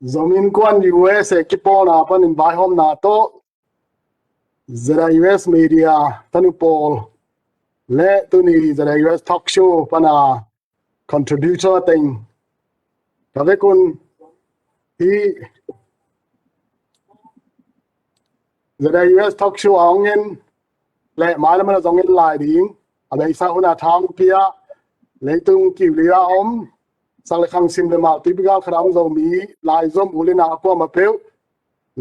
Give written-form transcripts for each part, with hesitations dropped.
Zomi Innkuan USA Kipawlna pan in vai hom na to ZIUSA media tanu Paul le tuni ZIUSA talk show pana contributor ting kave kun hi ZIUSA talk show aongen le malaman zongin lai ding abai sa una thang pia le tung kiwlia om sang le khang sim le ma typical khram zomi lai zom ulina ko ma peu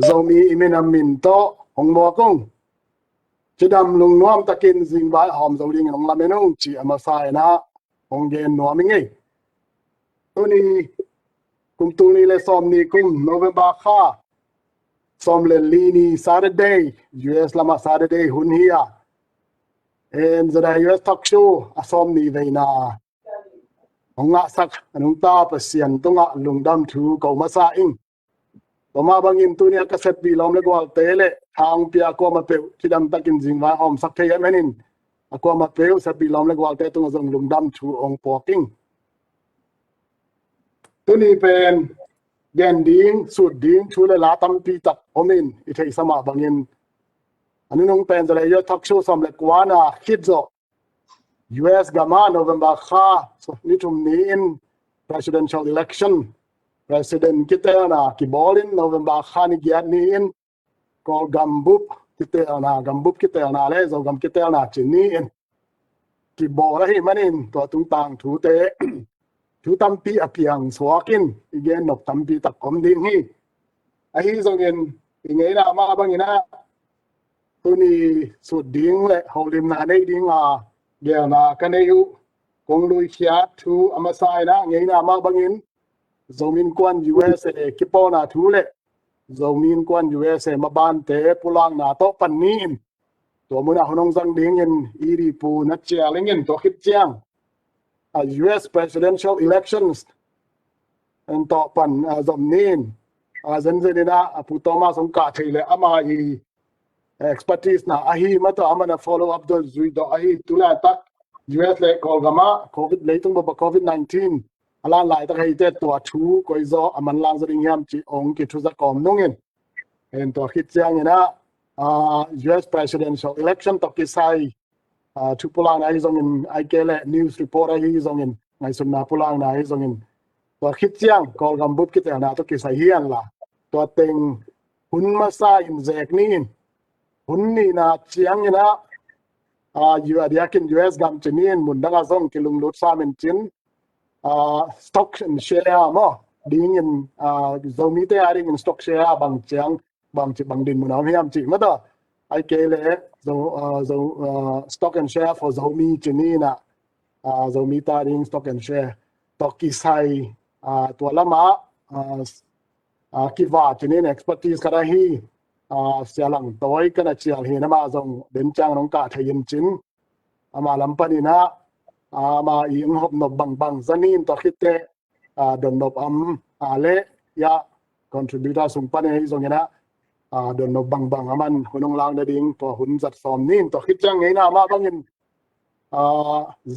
zomi imenamin to hong mo kong chidam lung nuam takin zing vai hom zo ding long lamenung chi ama sai na hong gen nuam ngi tuni kum tuni le som ni kum November kha som le lini Saturday US lama Saturday hun hia en ZIUSA talk show asom ni veina nga sak anung ta pasian tunga lungdam thu ko masa ing toma bangin tunia kaset bi lom le gwal tele thang pia ko ma pe chidam takin jingwa om sak thei menin akwa ma pe sa bi lom le gwal te tunga jong lungdam thu ong poking tuni pen gen ding sud ding thu le la tam pi tak omin I thei sama bangin anung pen ZIUSA talk show som le kwana khitzo US Gama November kha so nitum ni in presidential election President Kiteelna Kibolin November kha ni giat ni in ko gambup Kiteelna le Zogam Kiteelna chini in Kibol hi manin to tung tang thu te thu tampi apiang swakin igen nok tampi tak kom ding hi a hi zongin ingei na ma bangina tuni sud ding le holim na nei ding a dia na kaneyu kong lui khiat thu amasai na ngei na ma bangin Zomi Innkuan USA Kipawlna thu le Zomi Innkuan USA Mabante pulang na to panin to muna honong jang ding in iri pu na chialingin to khit chiang a US presidential elections and to pan zomnin a zanzenina aputoma som ka thile ama I expertise na ahi mata amana follow up do zui do ahi tula tak US le kolgama covid leitung ba covid-19 ala lai tak hei te to thu koi zo aman lang zring yam chi ong ki thu za kom nungin en to khit chiang ina US presidential election to ki sai thu pulang ai zong in ai kele news report ai zong in ngai sun na pulang na ai zong in to khit chiang kolgam bup ki te na to ki sai hian la to teng hun ma sa in zek ni hun ni na chiang ina yu adiakin US gam chinin mundanga zong kilung lut samen chin stock and share mo ding in Zomi-te ading in stock share bang chiang bang chi bang din munam hiam chi ma da ai kele zo stock and share for Zomi chinina Zomi-te ading stock and share to ki sai to lama kiwa chinin expertise kara hi sialang toy kana chial hi na ma zong den chang nong ka thayin chin ama lampanina ama ing hop no bang zanin to khite don no am ale ya contributor sum pan hi zong ina don no bang aman hunong lang da ding to hun zat som nin to khit chang ngai na ma bangin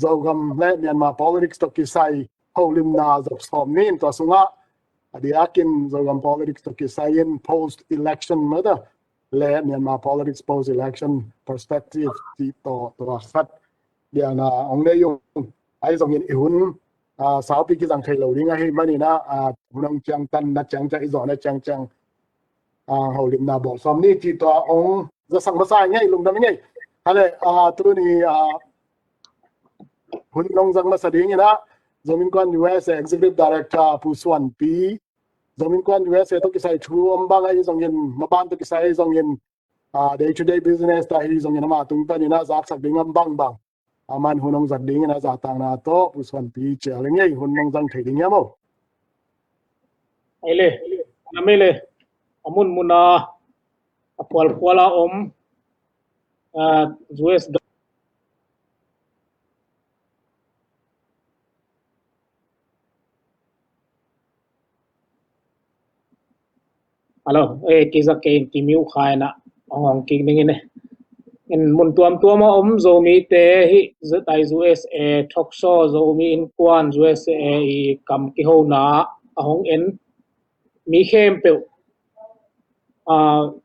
Zogam le Myanmar politics to ki sai holim na zat som nin to sunga adiakin Zogam politics to ki sai in post election mother le Myanmar politics post election perspective ti to khat dia na ong le yung ai zong in ihun sao pi ki jang thai lo ring a hi mani na hunong chang tan na chang cha izo na chang holim na bol som ni ti to ong za sang ma sai ngai lung da ngai hale tu ni hun long jang ma sa ding ina Zomi Innkuan USA executive director pu Suanpi Zomi Innkuan USA to ki sai thu om bang ai zong in Mabante ki sai zong in day to day business ta hi zong in ma tung ta ni na zak sak ding am bang aman hunong zat ding na za tang na to pu Suanpi cheling ei hunong jang thei ding yamo ele namele amun muna apwala om US alo kiza ke kimiu khaina ong king ning ne in mun tuam om Zomi-te hi ZIUSA talk show Zomi Innkuan USA kam ki ho na ahong en mi khem pe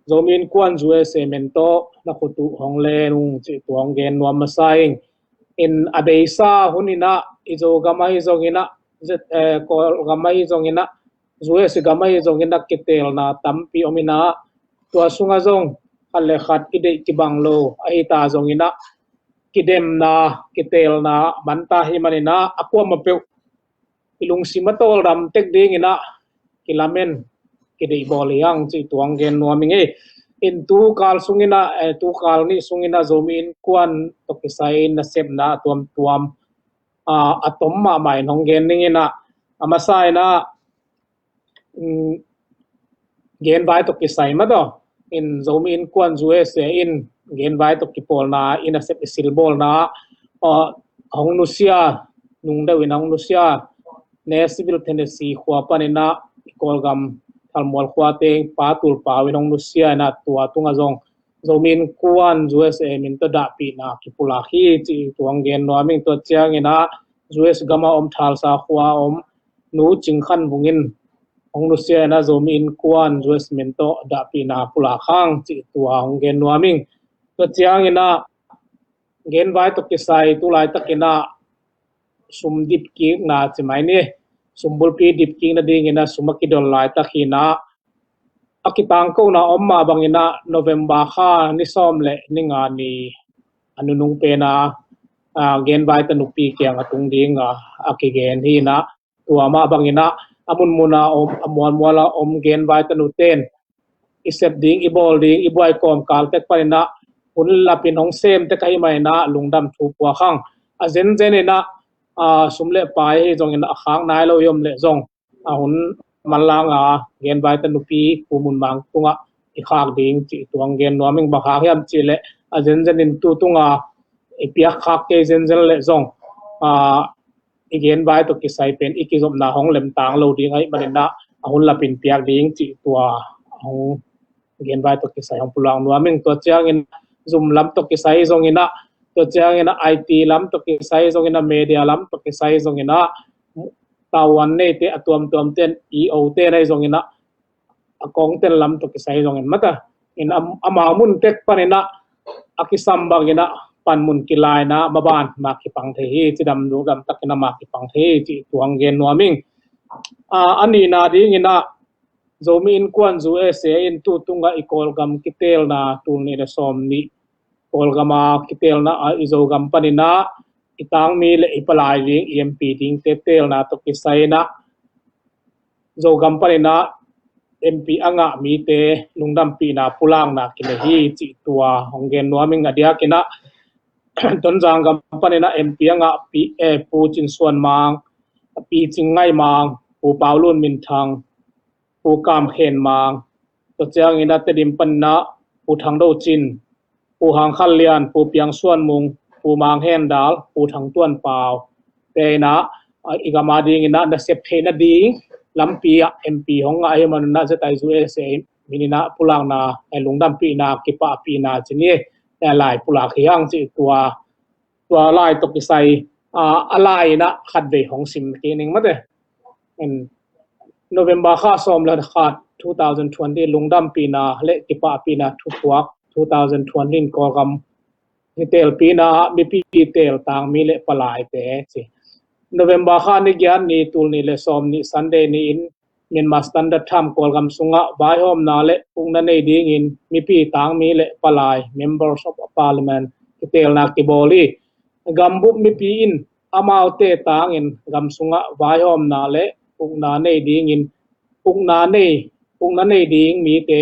Zomi Innkuan ZIUSA mento na khutu hongle nung chi tuang gen nuam masaing in abeisa hunina izogama izongina kol gamai izongina ZIUSA gamai izongina Kiteelna tampi omina tua sunga zong alle khat ide kibanglo aita zongina kidemna Kiteelna banta himanina akwa mapeu ilung simatol ram tek dingina kilamen kidei boliang chi tuang gen nuaminge in tu kal sungina tu kal ni sungina Zomi Innkuan to kisai na semna tuam atom ma mai nong gen ningina amasai na gen vai to kisai ma do in Zomi Innkuan ZIUSA in gen vai to Kipawlna in a sep silbol na hong nusia nung da winang nusia ne civil Tennessee khwa panina Zogam almol khwateng patul pawinong nusia na tua tunga zong Zomi Innkuan ZIUSA min to da pi na kipula hi chi tuang gen no aming to chiang ina ZIUSA gama om thal sa khwa om nu chingkhan bungin ong nusia na Zomi Innkuan ZIUSA min to da pi na pula khang chi tuang gen no aming to chiang ina gen vai to kisai tu lai takina sum dip ki na chimai ni sumbul pi dip king na ding ina sumakidol lai takhina akitang ko na omma bangina November kha ni som le ninga ni anunung pe na gen vai tanupi kyang atung dinga akigen hi na tuama bangina amun muna om amwan wala om gen vai tanuten isep ding ibol ding ibuai kom kal tek parina hun lapin hong sem te kai mai na lungdam thu kwa khang a zen zen ina sumle pai jong in akhang nai lo yom le jong hun malanga gen vai tanupi kumun mang tunga i khak ding chi tuang gen noming ba khak yam chi le a zen zen in tu tunga i pia khak ke zen zen le jong i gen vai to kisai pen ikizom na hong lem tang lo ding ai manina hun lapin piak ding chi tua hong gen vai to kisai hong pulang noming to chiang in zoom lam to kisai jong ina to chiang ina IT lam to kisai jong ina media lam to kisai jong ina tawan nei te atuam ten EO te nei jong ina akong ten lam to kisai jong in mata in amamun tek panina akisambang ina panmun kilai na maban makipang the hi chidam du dam takina makipang the chi tuang gen noming ani na ding ina Zomi Innkuan ZIUSA in tu tunga ikolgam Kiteelna tulni na somni kolgama Kiteelna izogam panina itang mi le ipalai ding EMP ding Teelna to kisai na Zogam panina MP anga mi te lungdam pi na pulang na kinehi chi tua honggen noming adia kina tonjang gam panina MP anga pi pu chin suan mang pi chingai mang pu paulun min thang pu kam khen mang to chiang ina te dim panna pu thang do chin pu hang khal lian pu piang suan mung pu mang hen dal pu thang tuan paw te na igama ding ina na sep the na ding lampi MP honga ai man na ZIUSA minina pulang na lungdam pi na kipa pi na chini lai pulak hiang chi tua lai to kisai alai na khat ve hong sim ke ning mate in November kha som la khat 2020 lungdam pi na le kipa pi na thuak 2020 Zogam Kiteelpi na mi pi tel tang mi le palai te chi November kha ni gyan ni tul ni le som ni Sunday ni in Myanmar standard time Zogam sunga vai hom na le ung na nei ding in mi pi tang mi le palai members of parliament Kiteelna kiboli gambu mi pi in amau te tang in gam sunga vai hom na le ung na nei ding in ung na nei ding mi te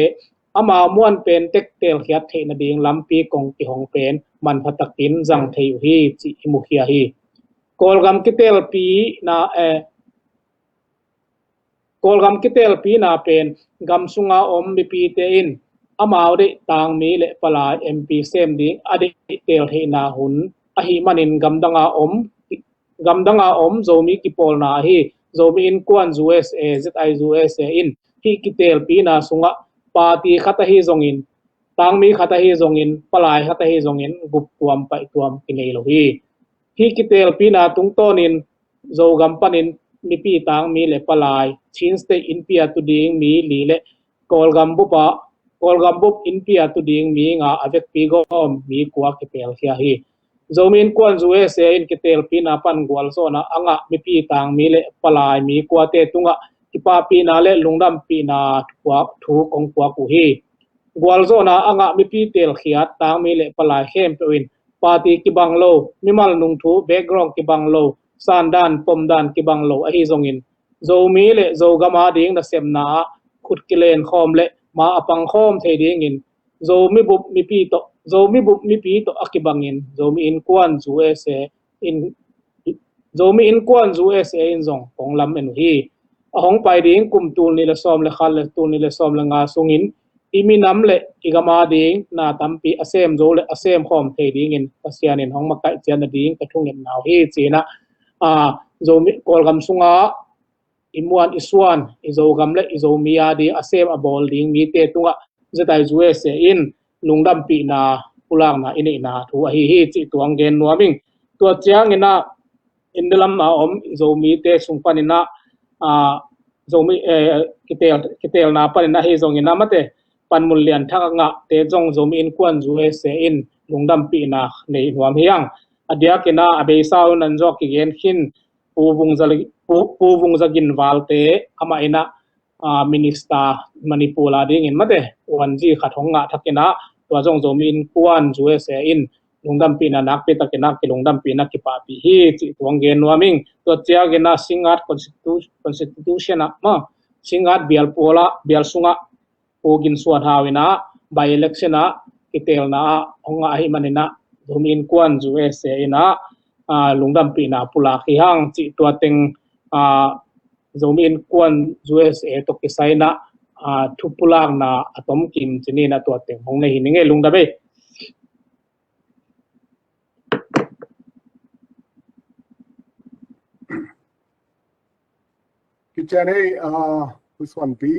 ama muan pen tek tel khiat the na ding lampi kong ki hong pen man phatakin jang thei hi chi mukhia hi Zogam Kiteelpi na Zogam Kiteelpi na pen gam sunga om mi pi te in amau de tang mi le pala MP sem ding adi tel he na hun ahi manin gamdanga om Zomi Kipawlna hi Zomi Innkuan ZIUSA ZIUSA in hi Kiteelpi na sunga party khata hi zongin tang mi khata hi zongin palai khata hi zongin gup tuam pai tuam kinei lo hi Kiteelpi na tung tonin Zogam panin mi pi tang mi le palai chin state in pia tu ding mi li le kolgam bup in pia tu ding mi nga avek pi gom mi kwa ki pel khia hi Zomi Innkuan ZIUSA in Kiteelpi na pan gwal so na anga mi pi tang mi le palai mi kwa te tunga kipa pi na le lungdam pi na kwa thu kong kwa ku hi gwal zo na anga mi pi tel khiat tang mi le palai khem pe win party ki banglo mimal nung thu background ki banglo sandan pomdan ki banglo a hi zongin Zomi le Zogam ading na semna khut kilen khom le ma apang khom the ding in Zomi bup mi pi to akibangin Zomi Innkuan ZIUSA in Zomi Innkuan ZIUSA in zong onglam en hi ahong pai ding kum tul ni le som le khal le tul ni le som le nga sungin iminam le igama ding na tampi asem zo le asem khom the ding in pasian in hong makai chian na ding ka thung en naw hi china Zomi kolgam sunga imuan iswan izogam le izomi adi asem abol ding mi te tunga ZIUSA in lungdam pi na pulang na ini na thu hi chi tuang gen nuaming to chiang ina indilam na om Zomi-te sungpanina Zomi kitel na panina hi zong ina mate panmulian thak nga te jong Zomi Innkuan ZIUSA in lungdam pi na nei nuam hiang adia kina abe sau nan jok ki gen khin puvung zagin walte ama ina minister manipula ding in mate wanji khathong nga thakina to jong Zomi Innkuan ZIUSA in lungdam pi na nak pe takina ki lungdam pi na ki pa pi hi chi tuang gen nuaming to chia gena singat constitution ma singat bial pola bial sunga ogin suan hawina by election a kitel na honga hi manina Zomi Innkuan ZIUSA ina lungdam pi na pula khi hang chi to teng Zomi Innkuan ZIUSA to kisai na thupulang na atom kim chini na to teng hong nei hinge lungdabe Kichane Suanpi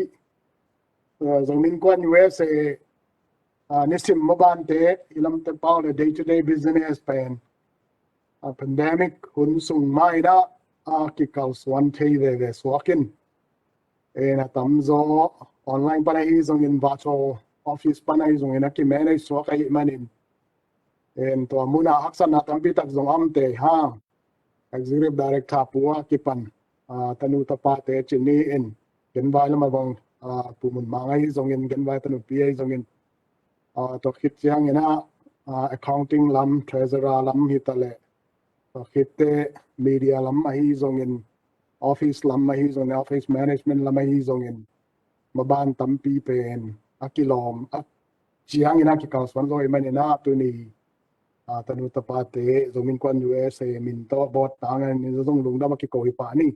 Zomi Innkuan ZIUSA Nisim Mabante ilam te pau le day-to-day business pen pandemic hun sung mai da ki kau Suanpi ve swakin na tamzo online pa hi zongin virtual office pa hi zongin ki manage swakai manin en to muna aksan na tampi tak Zogam te ha executive director puwa kipan tanu tapate chini in genbai lama bang pumun mangai zongin genbai tanu pi zongin to khit chiang ina accounting lam treasurer lam hitale to khite media lam hi zongin office lam hi zongin office management lam hi zongin maban tampi pen akilom chiang ina ki kaus wan zoi manina tuni tanu tapate Zomi Innkuan ZIUSA min to bot tangan ni zong lungdam ki ko pa ni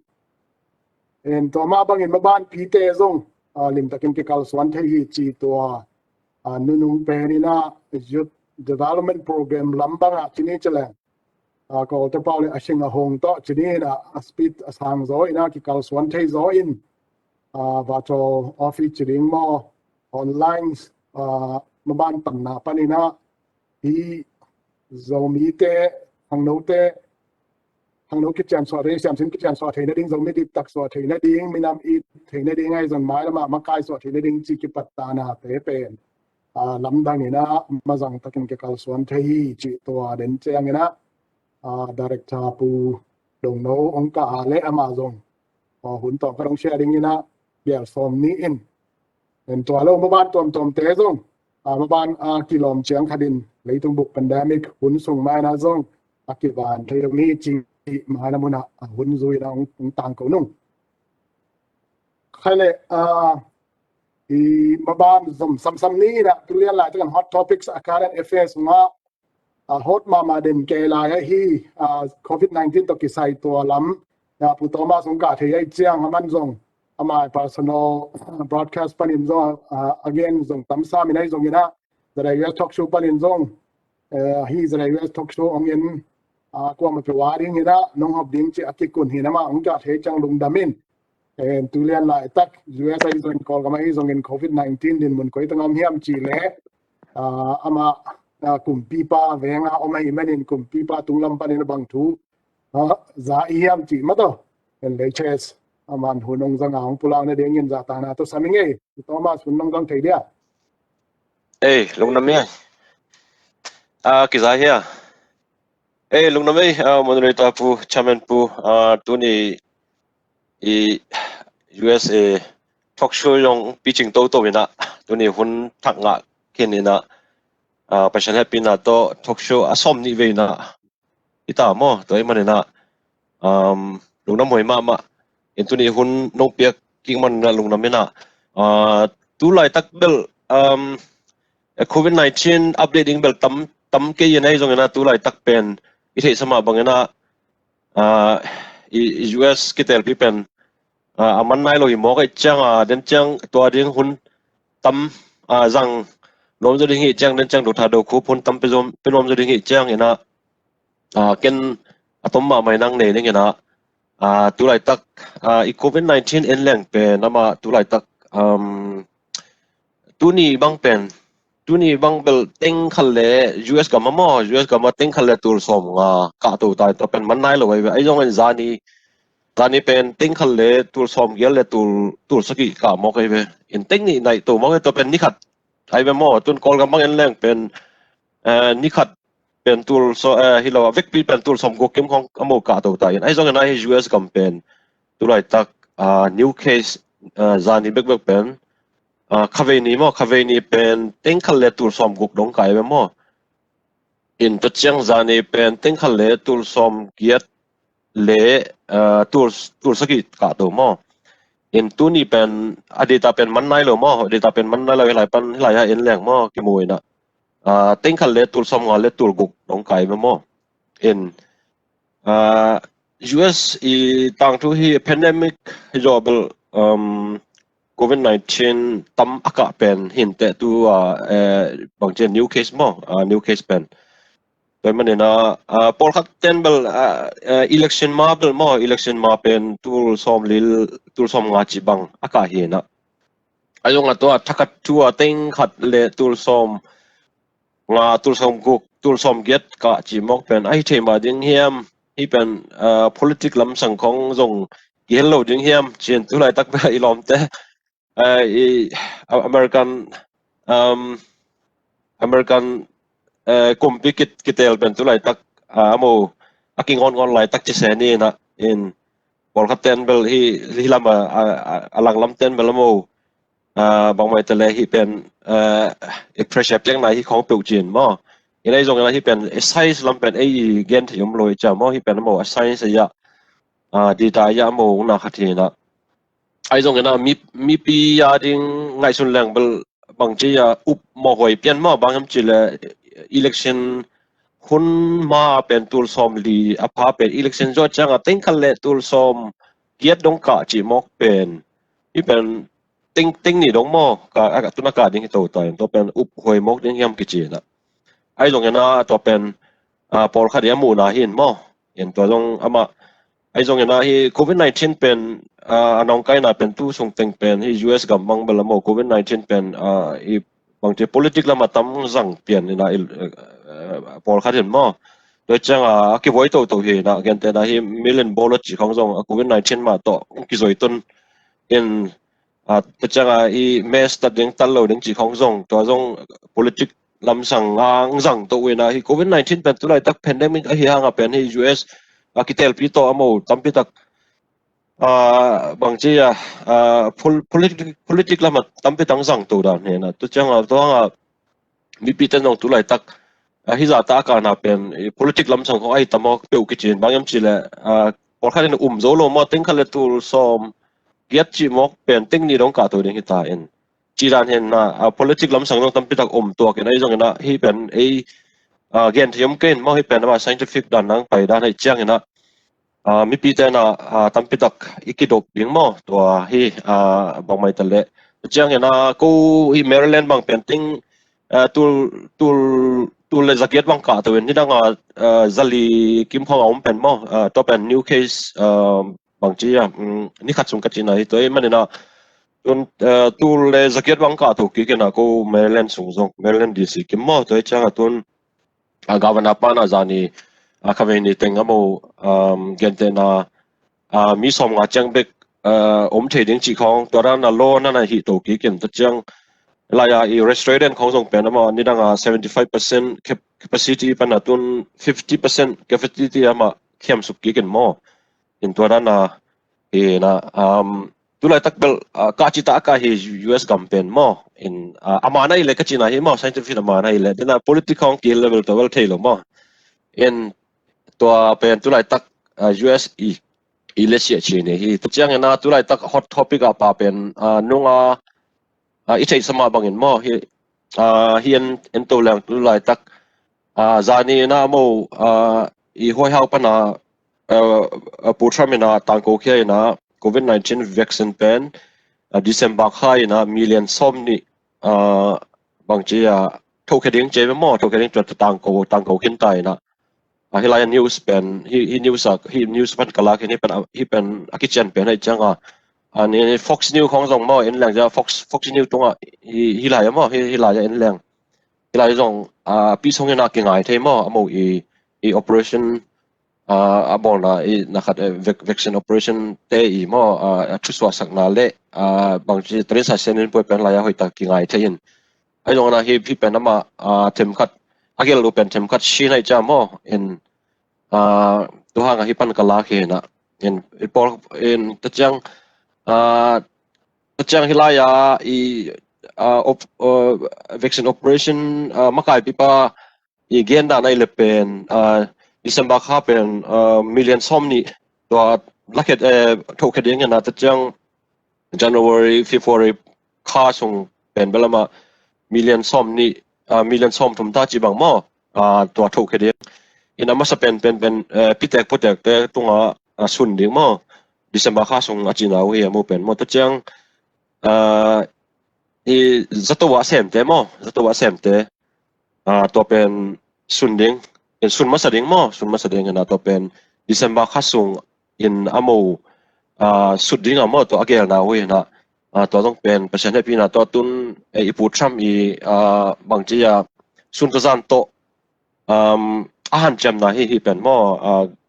en to ma bangin Mabanpite zong lim takin ki kaus wan thei chi to nunung penina youth development program lambanga chini chale ko te paule ashinga hong to chini na speed asang zo ina ki kaus wan thei zo in virtual office chiring mo online maban panna panina hi Zomi-te hangno ki chan so re sam sin ki chan so theina ding Zomi di tak so theina ding minam i theina ding ai zon mai lama makai so theina ding chi ki patana te pen lamdang ina mazang takin ke kal suan thei chi to den chang ina director pu dong no ongka ale amazon hun to ka dong sharing ina bial som ni in en to lo maban tom te zong maban kilom chiang khadin leitung buk pandemic hun sung mai na zong akiban thei dong ni chi mai na muna hun zui na ong tang ko nung khale i maban sam ni na tulian lai tan hot topics current affairs nga hot mama den ke lai hi covid-19 to ki sai to lam ya pu to ma song ka thei ai chiang man zong ama personal broadcast panin zong again zong tamsa minai zong ina the US talk show panin zong he is the US talk show ongen ko ma pwaring ina nong hop ding chi akikun hinama ong ka thei chang lung damin en tulian lai tak US is on call kama is on covid-19 din mun koi tangam hiam chi le ama kum pipa venga omai manin kum pipa tunglam panin bang thu za hiam chi ma to en le ches aman hunong zanga ang pulang na ding in zata na to saminge to ma sunong gang thei dia Lung Nam ya. Kizahia. Lung Nam moderator pu chairman pu tu ni USA talk show yung pitching to ina tu ni hun thak nga kin ina passion happy na to talk show asom ni ve na ita mo to man ina Lung Nam hoi ma in tu ni hun nong piak king man na Lung Nam ina tu lai tak bel COVID-19 updating bel tam ke yen ai zong na tu lai tak pen i thei sama bang na US Kiteelpi pen aman nai lo hi mo kai chang den chang to ding hun tam zang nom zo ding hi chang den chang do tha do Khup hun tam pe zom pe nom zo ding hi chang ina ken atom ma mai nang ne ning ina tu lai tak i COVID-19 en leng pe nama tu lai tak tu ni bang bel teng khalle US ka mamo US ka ma teng khalle tur som nga ka tu tai to pen man nai lo ai jong en zani pen teng khalle tur som gel le tur saki ka mo kai ve in teng ni nai to mo to pen ni khat ai ve mo tun kol ka mang en leng pen ni khat pen tur so hilo vek pi pen tur som go kem khong amo ka tu tai ai jong en ai US campaign tu lai tak new case zani bek pen khaveni pen teng khalle tur som guk dong kai ve mo in to chang zani pen teng khalle tur som giat le tur saki ka to mo in tu ni pen adita pen man nai lo mo adita pen man nai lo lai ha in leng mo ki mui na teng khalle tur som nga le tur guk dong kai ve mo in US I tang tu hi pandemic jobel COVID-19 tam aka pen hinte tu bang chen new case mo new case pen toy manena pol khat ten bel election ma pen tul som nga chi bang aka hi na ayong ato thakat tu teng khat le tul som guk tul som get ka chi mok pen ai thema ding hiam hi pen politic lam sang khong zong hello ding hiam chen tu lai tak ba ilom te American kumpi kitel pen tu lai tak amo aking on lai tak chese ni na in pol kapten bel hi lama alang lam ten bel amo bang mai tele hi pen pressure pleng na hi khong pe chin mo inai zong na hi pen size lam pen ai gen thium loi cha mo hi pen mo size ya data ya mo na khathi na ai zong na mi pi ya ding ngai sun lang bel bang chi ya up mo hoi pian mo bang am chi le election hun ma pen tul som li apa pen election zo chang a teng khale tul som kiet dong ka chi mok pen i pen ting ni dong mo ka tu na ka ding to to pen up hoi mok ding yam ki chi na ai zong na to pen pol kha dia mu na hin mo en to zong ama ai zong na hi COVID-19 pen anong kai na pen tu sung teng pen hi US gam mang bela mo COVID-19 pen i bang te politik la matam zang pian na pol kha den mo to chang ki voi to hi na gen te na hi million bolot chi khong zong COVID-19 ma to ki zoi tun in to chang i mes ta ding tal lo ding chi khong zong to zong politik lam sang ngang zang to we na hi COVID-19 pen tu lai tak pandemic a hi hanga pen hi US Kiteelpi to amo tampi tak bang chi politik lama tampi tang zang to dan he na to chang to nga mi pi ten tu lai tak hi za ta ka na pen politik lam sang ko ai tamo pe ki chin bang yam chi le por kha den zo lo mo teng khale tu som giat chi mok pen teng ni dong ka to ding hi ta en chi ran hen na politik lam sang no tampi tak to ke nai zong na hi pen gen thiam ken mo hi pen ma scientific dan nang pai dan hai chang na mi pi te na tampi tak ikidop ding mo to hi bang mai tale chang na ko hi Maryland bang painting tul le zakiat bang ka to ni dang zali kim khong om pen mo to pen new case bang chi ni khat sung ka chi na hi to man na tul le zakiat bang ka to ki ke na ko Maryland sung zong Maryland DC kim mo to chang tun governor pa na zani khaveni tengamo gente na มีสมงาจังเบกเทดิ้งจีของตัวนั้นน่ะโลนั่นน่ะฮิโตกิเกนตัวจังลายอี restaurant ของส่งเป็นมานี่ดัง75% capacity ปันตุน50% capacity มาเข้มสุกิเกนมออินตัวนั้นน่ะนะตุลาตักเบลกาจิตาก็ให้ US กัมเป็นมออินอามานะอิเลกจินะให้มอ scientific อามานะอิเลเดน่ะ political ของ key level ตัวเวลเทลมออินตัวเป็นตุลาตักUS อีเลเซียชีนี่ที่ตัวอย่างนั้นตุลาตัก hot topic อ่ะป่าเป็นนุ่งอีเทสมาบางอินมอที่เฮียนตัวแรงตุลาตักจานีนะโมอีห้อยเฮาปนะปูทรามินะตังโกเคียนะCOVID-19 vaccine pen December khai na million som ni bang chi tokening je mo tokening to tang ko kin tai na hilai news pen hi news pan kala kin hi pen kitchen pen ai changa ani Fox News khong jong mo in lang ja Fox News tonga hilai mo hilai in lang hilai jong pi song na ki ngai the mo amo i operation abol na nakat vaccine operation te mo chuswa sakna le bang chi tresa senin po pen la ya hoita ki ngai thein ai long na hi pen ama them khat agel lu pen them khat shi nai cha mo in tu hanga hi pan kala ke na in ipol in tachang hilaya I vaccine operation makai pipa I genda na ile pen December kha pen million som ni to laket tokeding na tachang January February kha sung pen belama million som ni million som thum ta chi bang mo to tokeding ina ma sa pen pitek potek te tunga sun ding mo December kha sung achina we mo pen mo tachang I zatwa sem te to pen sun ding in sun masading na to pen December khasung in amo suding amo to agel na we na to long pen pasien happy na to tun ipu tham bangchia sun to zan to ahan jam na hi pen mo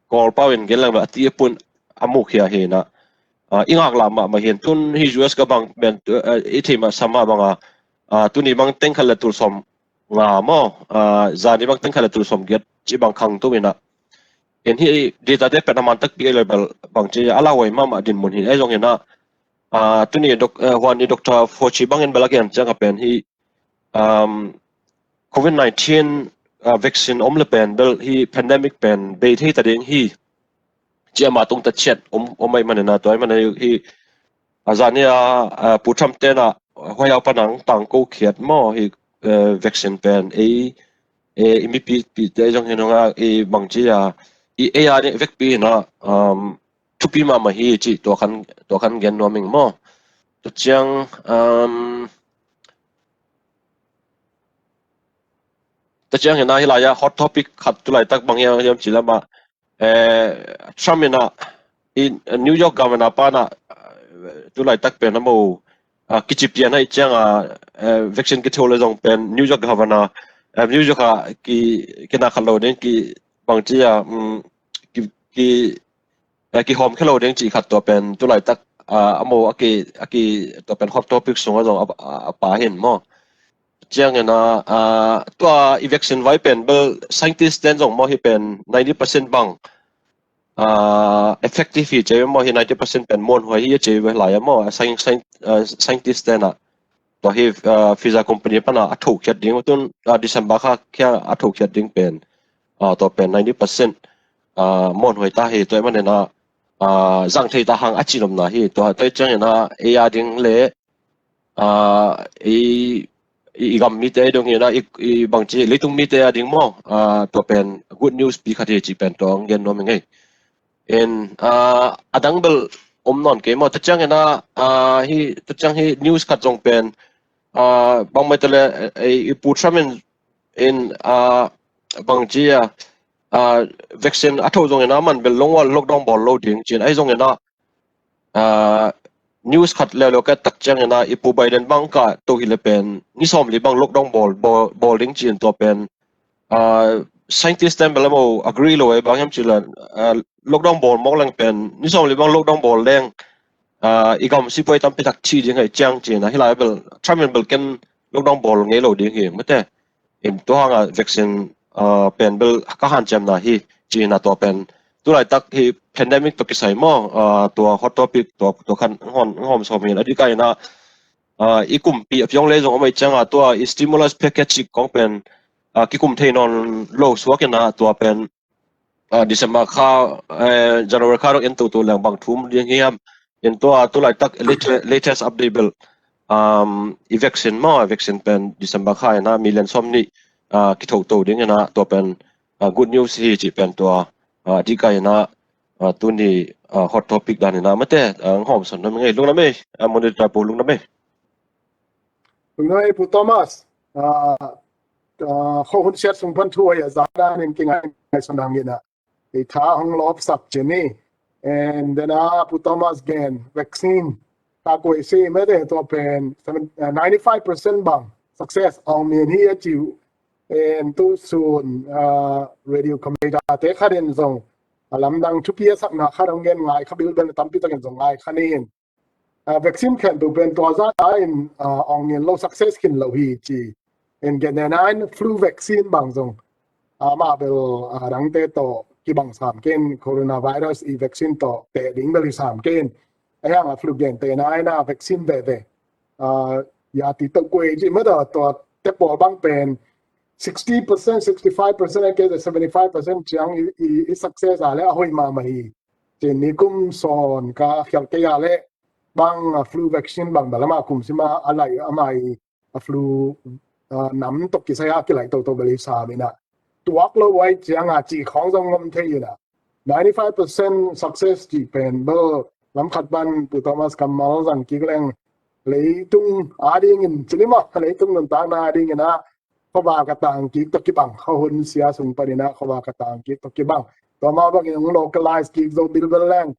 kol pawin gelang ba ti pun amu khia he na ingak lama ma hen tun hi US ka bang ben ithima sama banga tuni bang tengkhala tur som nga mo zani bang tengkhala tur som get chi bang khang tu wina en hi data de penaman tak pi level bang chi ala wai ma Dinmun hi ai jong ena tuni wan ni doctor Fochi bang en balagen changa pen hi COVID-19 vaccine omle pen bel hi pandemic pen be thi ta ding hi chiama tung ta chet omai manena toy man hi azania putham te na hoya panang tang ko khiat mo hi vaccine pen mi pi te jong henonga bangchi ar vek pi na thupi ma hi chi to khan gen noming mo to chiang na hilaya hot topic khat tulai tak bangya yam chilama Tramina in New York governor pana tulai tak pen mo kichipian hai changa vaccine ki thole jong pen New York governor New York ki kena khalo den ki bangchia ki home khalo den chi khat to pen tulai tak amo aki to pen hot topic songa jong apa hin mo chiang na to vaccine vai pen bel scientist den jong mo hi pen 90% bang effective hi che mo hi 90% pen mon hoi hi che we lai mo scientist den to hi pfizer company pana athok khat ding tun December kha kya athok khat ding pen to pen 90% mon hoi ta hi toy man na zang thei ta hang achinom na hi to toy chang na ya ding le I gam mi te dong ina I bangchi leitung mi te ading mo to pen good news pi khati chi pen tong gen no mengai en adang bel non ke mo tachang na tachang hi news khat jong pen bang mai tele I putramen in bangchi vaccine atho jong na man bel longwa lockdown bol loading chin ai jong na news khat le ka tak chang na ipu Biden bang ka to hi le pen ni som li bang lockdown bol ding chin to pen scientist tem belamo agree lo bang yam chilan lockdown ball mong lang pen ni som libang lockdown ball leng igam si poi tam pitak chi jing hai chang chi na hilai bel tramen bel ken lockdown ball nge lo ding hi mate in to hanga vaccine pen bel ka han cham na hi chi na to pen tu lai tak hi pandemic to kisai mo to hot topic to khan hom som hin adi kai na ikum pi apyong le jong mai changa to stimulus package kong pen ki kum thein on lo suak na to pen December kha January kha ro en to lang bang thum ding hiam in to lai tak latest update bel vaccine pen December kha na million som ni ki tho to ding na to pen good news hi chi pen to di kai na tu ni hot topic dan na mate hom son na ngai lung na me monitor po lung na me Ngai pu Thomas kho hun chat sung pan thua ya za da nin king ai sonang ina I tha hong lop sak cheni and then pu Thomas gen vaccine ta koi se me de to pen 95% bang success on me hi achieve and too soon radio commander te khaden zong alam dang thu pia sak na kharong gen ngai khabil ben tampi taken zong ngai khanin vaccine can do ben to za in on low success kin lo hi chi and gen nine flu vaccine bang zong ma bel dang te to ki bang sam ken coronavirus e vaccine to te ding bel sam ken ayang flu gen te nine na vaccine ve ya ti to kwe ji ma da to te po bang pen 60%, 65%, I guess 75% chiang is success ale ahoy ma mai chen ni kum son ka khial ke ya le bang flu vaccine bang balama kum sima alai amai flu nam tok ki saya ki lai to bali sa mina tuak lo wai chiang a chi khong jong ngom the na 95% success ji pen bo lam khat ban pu Thomas kamal jang ki leng lấy tung ading in chinima lấy tung non ta na ading na khawa ka tang ki to ki bang khawun sia sung parina khawa ka tang ki to ki bang to ma bang in localize ki zo bil bel lang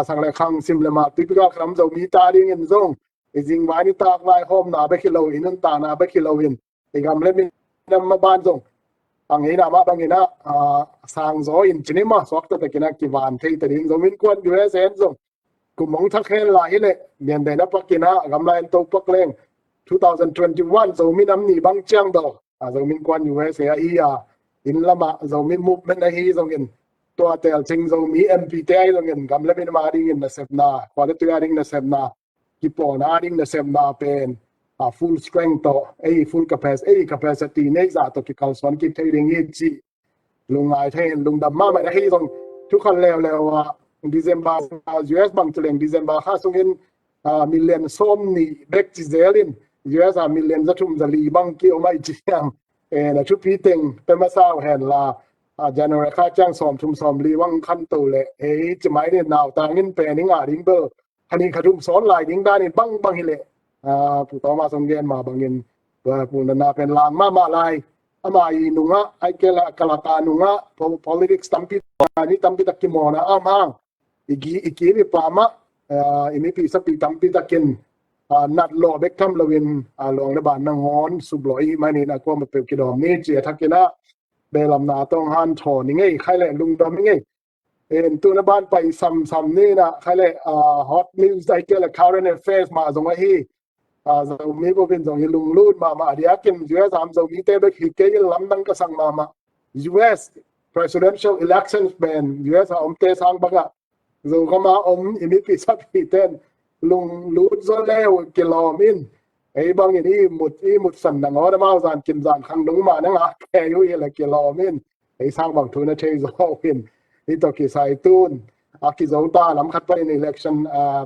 sang le khang sim le ma ti ka kham zo mi ta ding in zong jing wa ni ta vai hom na ba kilo in ta na ba kilo in gam le min nam ma ban zong ang ina ma bang ina sang zo in chinima sok ta ta kina ki van thei ta ding zo min kwan US en zong kum mong thak hen la hi le mian de na pakina gam la en to pak leng 2021 Zomi nam ni bang chang do Zomi Innkuan USA in lama Zomi movement hi zongin to Teelcing Zomi Mabante zongin gam le bin ma ding in na sepna kwa tu ading na sepna Kipawlna ading na sepna pen full strength to full capacity nei za to ki kalson ki thading hi chi lungai then lung dam ma ma hi zong tu khan lew December US bang tuleng December kha sungin million som ni back to zelin US million zatum zali bang ki omai chiang na chu pi teng pe ma sao hen la January kha chang som li wang khan to le chmai ni naw ta ngin pe ning ding bel hani khatum son lai ding da ni bang hi le pu to ma song gen ma bangin pu na pen lang ma lai amai nunga ai kela kalata nunga politics tampi ni tampi takimona amang iki ni pama ini pi sapi tampi takin nat lo bek tham lawin long na ban nang hon subloi mani na ko ma pe ki dom ni che thakina belam na tong han tho ni ngei khai le lung dom ni ngei en tu na ban pai sam ni na khai le hot news ai ke la current affairs ma zong hi zo mi bo bin zong lung lut ma dia kim US am zo mi te bek hi ke lam dang ka sang ma US presidential elections ben US am te sang baga Zogam ini pisah piten lung lut zo leo kilomin bang ini mut san dang ora mau zan kim zan khang dung ma nang ke yu la kilomin sang bang tu na che zo pin to ki sai tun ki zo ta lam khat pa in election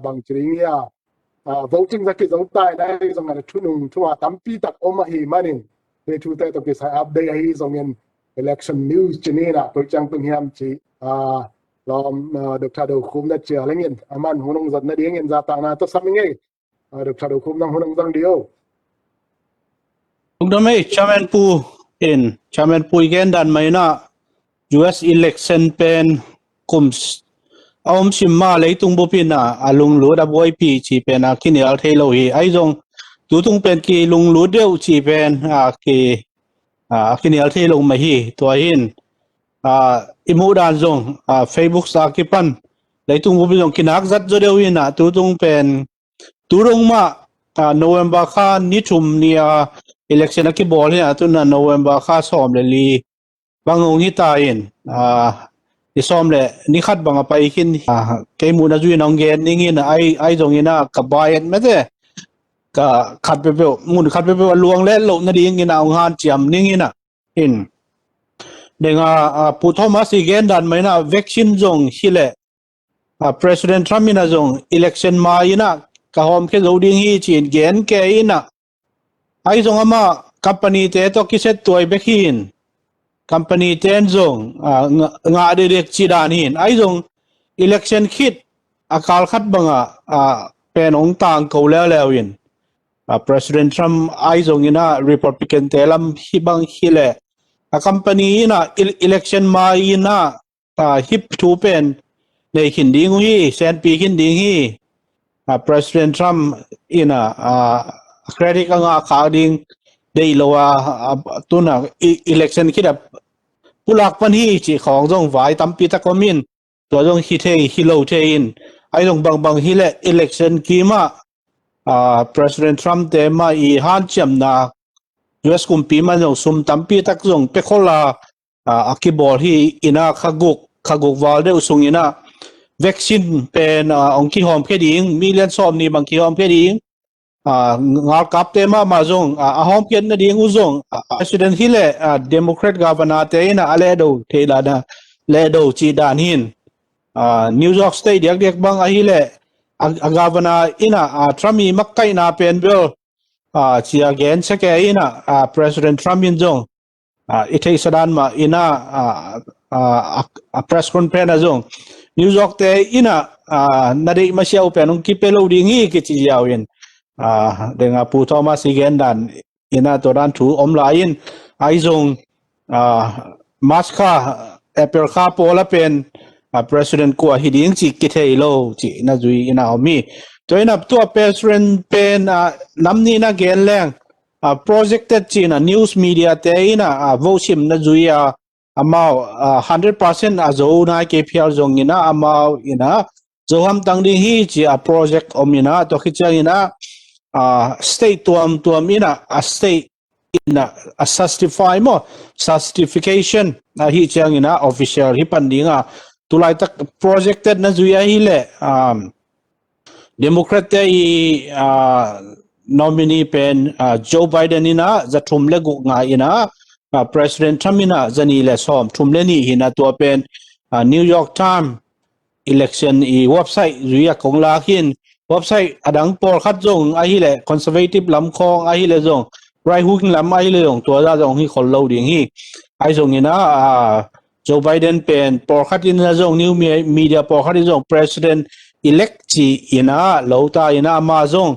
bang chring ya voting za ki zo ta na zo ngana thunung thua tampi tak oma hi manin tu te to ki sai update hi zo ngin election news chinina to chang tung hiam chi lom Dr. Đầu Khum na chia lengin aman hunong zat na ding in za ta na to samingai Dr. Đầu Khum nang hunong zang dio Ungdame chairman pu igen dan mai na US election pen kums simma leitung bopina alung lu da boy pi chi pen kinial thelo hi aizong tutung pen ki lung lu deu chi pen ki kinial thelo ma hi to hin อิมูดานซงFacebook สากิปันเลยตุงบุบิซงกินักจัดจเดียวอินะตุตุงเป็นตุรงมาNovember ข้านิชุมเนี่ย election นักบอลเนี่ยตุนNovember ข้าซ้อมเลยลีบางองค์ที่ตายที่ซ้อมเลยนี่ขัดบางไปขึ้นเกมูนาจุยน้องเกนนี่งี้นะไอตรงนี้นะกับบายไม่ได้ก็ขัดไปเปล่ามุนขัดไปเปล่าลวงเล่นโลกนั่นเองงี้นะองค์งานเจียมนี่งี้นะเด้งผู้ทอมัสอีเกนดันไม่นะวัคซีนจงฮิเลPresident Trump นี่นะจง election มาอีนะก็หอมแค่เราดิ้งฮีจีนเกนแกอีนะไอ้จงอามา company เตะต้องคิดเสร็จตัวไอ้เบคิน company เตนจงงาเด็กจีดานินไอ้จง election คิดอากาศขัดบังเป็นองค์ต่างเขาแล้วอินPresident Trump ไอ้จงนี่นะ Republican เตลัมฮิบังฮิเลcompany นะ election มาอีนะฮิปทูเป็นในหินดิ้งฮีแซนปีหินดิ้งฮี President Trump อินะcredit ก็งาข่าวดิ้งได้โลว่าตัวน่ะ election คิดแบบผู้หลักปัญหาจีของจงไว้ตั้มปีตะกอมินตัวจงฮิเทฮิโลเทอินไอ้จงบางฮิเล election กีมาPresident Trump เตมาอีฮันจัมนา US กุมปีมันจงซุมตั้มปีตะจงเปโคลาอากิบอลที่อินะขกุกวาลเดอุสุงอินะวัคซีนเป็นองค์ที่หอมแค่ดิ้งมีเลียนซ้อมนี่บางที่หอมแค่ดิ้งงานกับเตมาจงหอมแค่นั้นดิ้งอุจงPresident ฮิเลDemocrat Governor เตนะอะไรดูเทลานะเลดูจีดานหินNew York State เด็กบางฮิเลGovernor อินะTrumpมีมักไก่นาเป็นเบลชีอาเกนเสกอินะ President Trump ยินจงอิทธิสดานมาอินะpress conference จงNew York เตอินะนาดีมาเชียวเป็นองค์กิเปโลดิ้งฮีกิจิยาวินเด้งผู้ทอมัสอีเกนดันอินะตัวนั้นถูอมลายินไอซงมาสคาเอเปิลคาโปละเป็น President กัวฮิดิ้งจิกิเทโลจินะจุยอินะอมีตัวอินะตัว President เป็นน้ำนี้นะเกนแรง projected จีนะ news media เตอินะโวชิมนะจุยamau 100% azo na KPL zong ina amau ina zoham tangding hi chi a project omina to khichang ina state tuam ina a state ina a certification na hi chang ina official hi pandinga tulai tak projected na zuya hi le Democrat te nominee pen Joe Biden ina zathum le gu nga ina President Trump ina zani le som thumle ni hina to pen New York Times election website zuya kongla hin website adang por khat jong a hi le conservative lam khong a hi le jong right wing lam a hi le jong to da jong hi khol lo ding hi ai jong ina Joe Biden pen por khat in la jong new media por khat jong president elect chi ina lo ta ina ma jong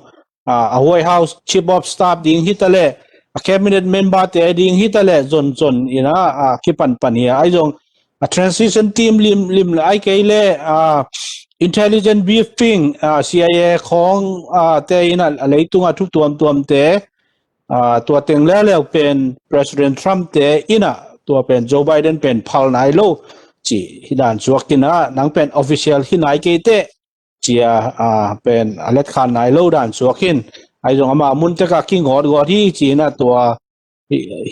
a White House chief of staff ding hitale a cabinet member te ding hitale zon ina kipan hi ai jong a transition team lim ai ke le intelligence briefing CIA ของte ina leitunga thuk tuam teตัวเต็งแล้วเป็น President Trump te ina ตัวเป็น Joe Biden เป็น phal nai lo chi hidan chuakina nang pen official hi nai ke te chia pen alet khan nai lo dan chuakin ai jong ama mun te ka king god hi chi na tua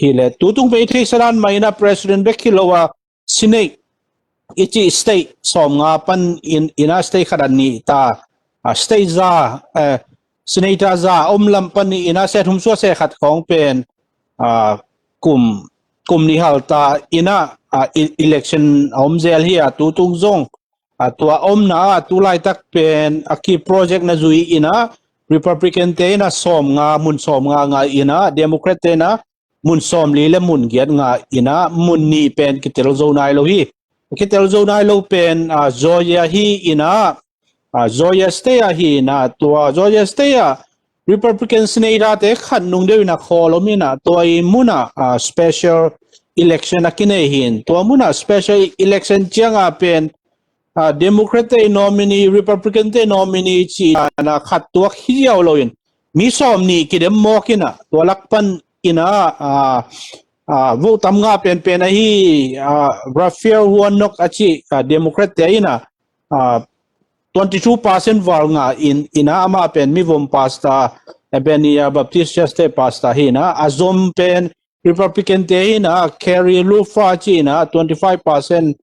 hi le tutung pe thei saran mai na President Bekilowa Senate ichi state som nga pan ina state khadan ni ta state za senator za omlam pan ni ina se thum so se khat khong pen kum ni halta ina election omzel hi tutung zong tua omna tulai tak pen aki project na zui ina Republican te na som nga mun som nga ina Democrat te na mun som li le mun giat nga ina mun ni pen kitel zo nai lo hi kitel zo nai lo pen Zoya hi ina Zoya stay hi na tua Zoya stay Republican senator te khan nung de na kholomina toy muna special election akine hin to muna special election chianga pen Democrat te nominee Republican te nominee chi na khat to hiaw loin mi som ni kidem mo kina to lakpan ina vô tam nga pen ahi Rafael Warnock achi Democrat te ina 22% val nga ina ama pen mi vom pasta Ebenia Baptist Cheste pasta hina azom pen Republican te ina Kerry Lufa chi ina 25%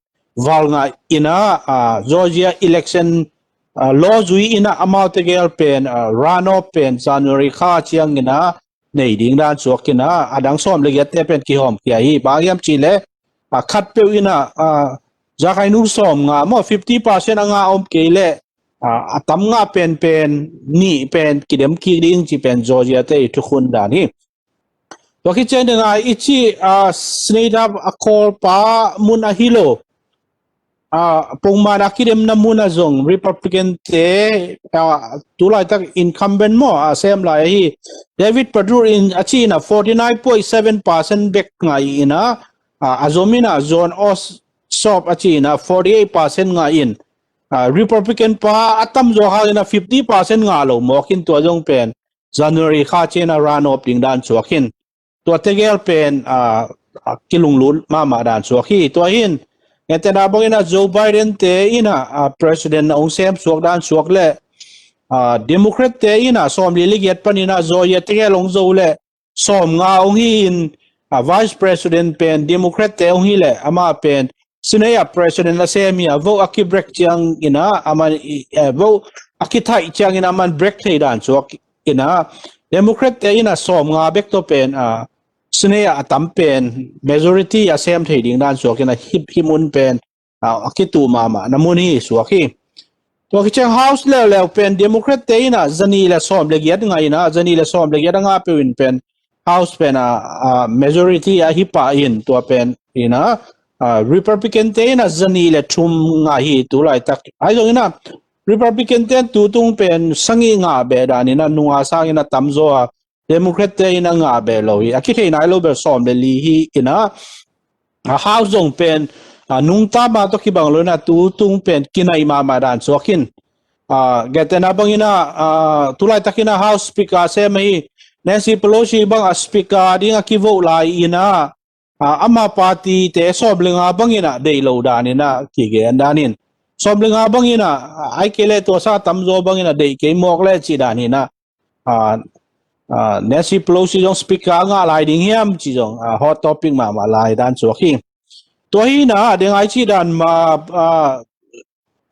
val nga ina Georgia election law zui ina amount tegel pen runoff pen January kha chiang ina nei ding dan chuakina adang som le get te pen ki hom ki hi bagyam chile khat pe ina zakai nu som nga mo 50% anga om kele atam nga pen ni pen kidem ki ding chi pen Georgia te tu khun da ni to ki chen nga ichi sneda akol pa mun a hilo pungman akidem na muna zong Republican te tulay tak incumbent mo sem lai hi David Padur in achi na 49.7% back nga ina azomina zone os shop achi na 48% nga in Republican pa atam zo ha na 50% nga lo mo kin to jong pen January kha chena run up ding dan chuakin to tegel pen kilunglul mama dan chuaki to hin ete na bang ina Joe Biden te ina president ong sem suak dan suak le Democrat te ina som liliget panina zoya te long zo le som nga ong hin vice president pen Democrat te ong hile ama pen sinaya president la semia vo akibrek chiang ina aman vo akitai chiang ina man break thei dan suak ina Democrat te ina som nga bek to pen Suneya atam pen majority asem thei ding dan so kena hip himun pen akitu mama namuni suaki to kichang house le pen Democrat te ina zani la som le giat nga ina zani la som le giat nga pe win pen house pen majority a hipa in to pen ina Republican te ina zani le thum nga hi tu lai tak ai jong ina Republican te tu tung pen sangi nga be dan ina nuwa sa ina tamzo Democrat te ina nga be lo hi akithei nai lo ber som le li hi ina house jong pen nung ta ma to ki bang lo na tu tung pen kinai ma dan sokin getena bang ina tulai takina house speaker se mai Nancy Pelosi bang speaker ding ki vote lai ina ama party te soblenga bang ina dei lo dan ina ki ge andanin soblenga bang ina ai kele to sa tamzo bang ina dei ke mok le chi dan ina Nancy Pelosi jong speaker nga lai ding hiam chi jong hot topic ma lai dan chuaki to hi na deng ai chi dan ma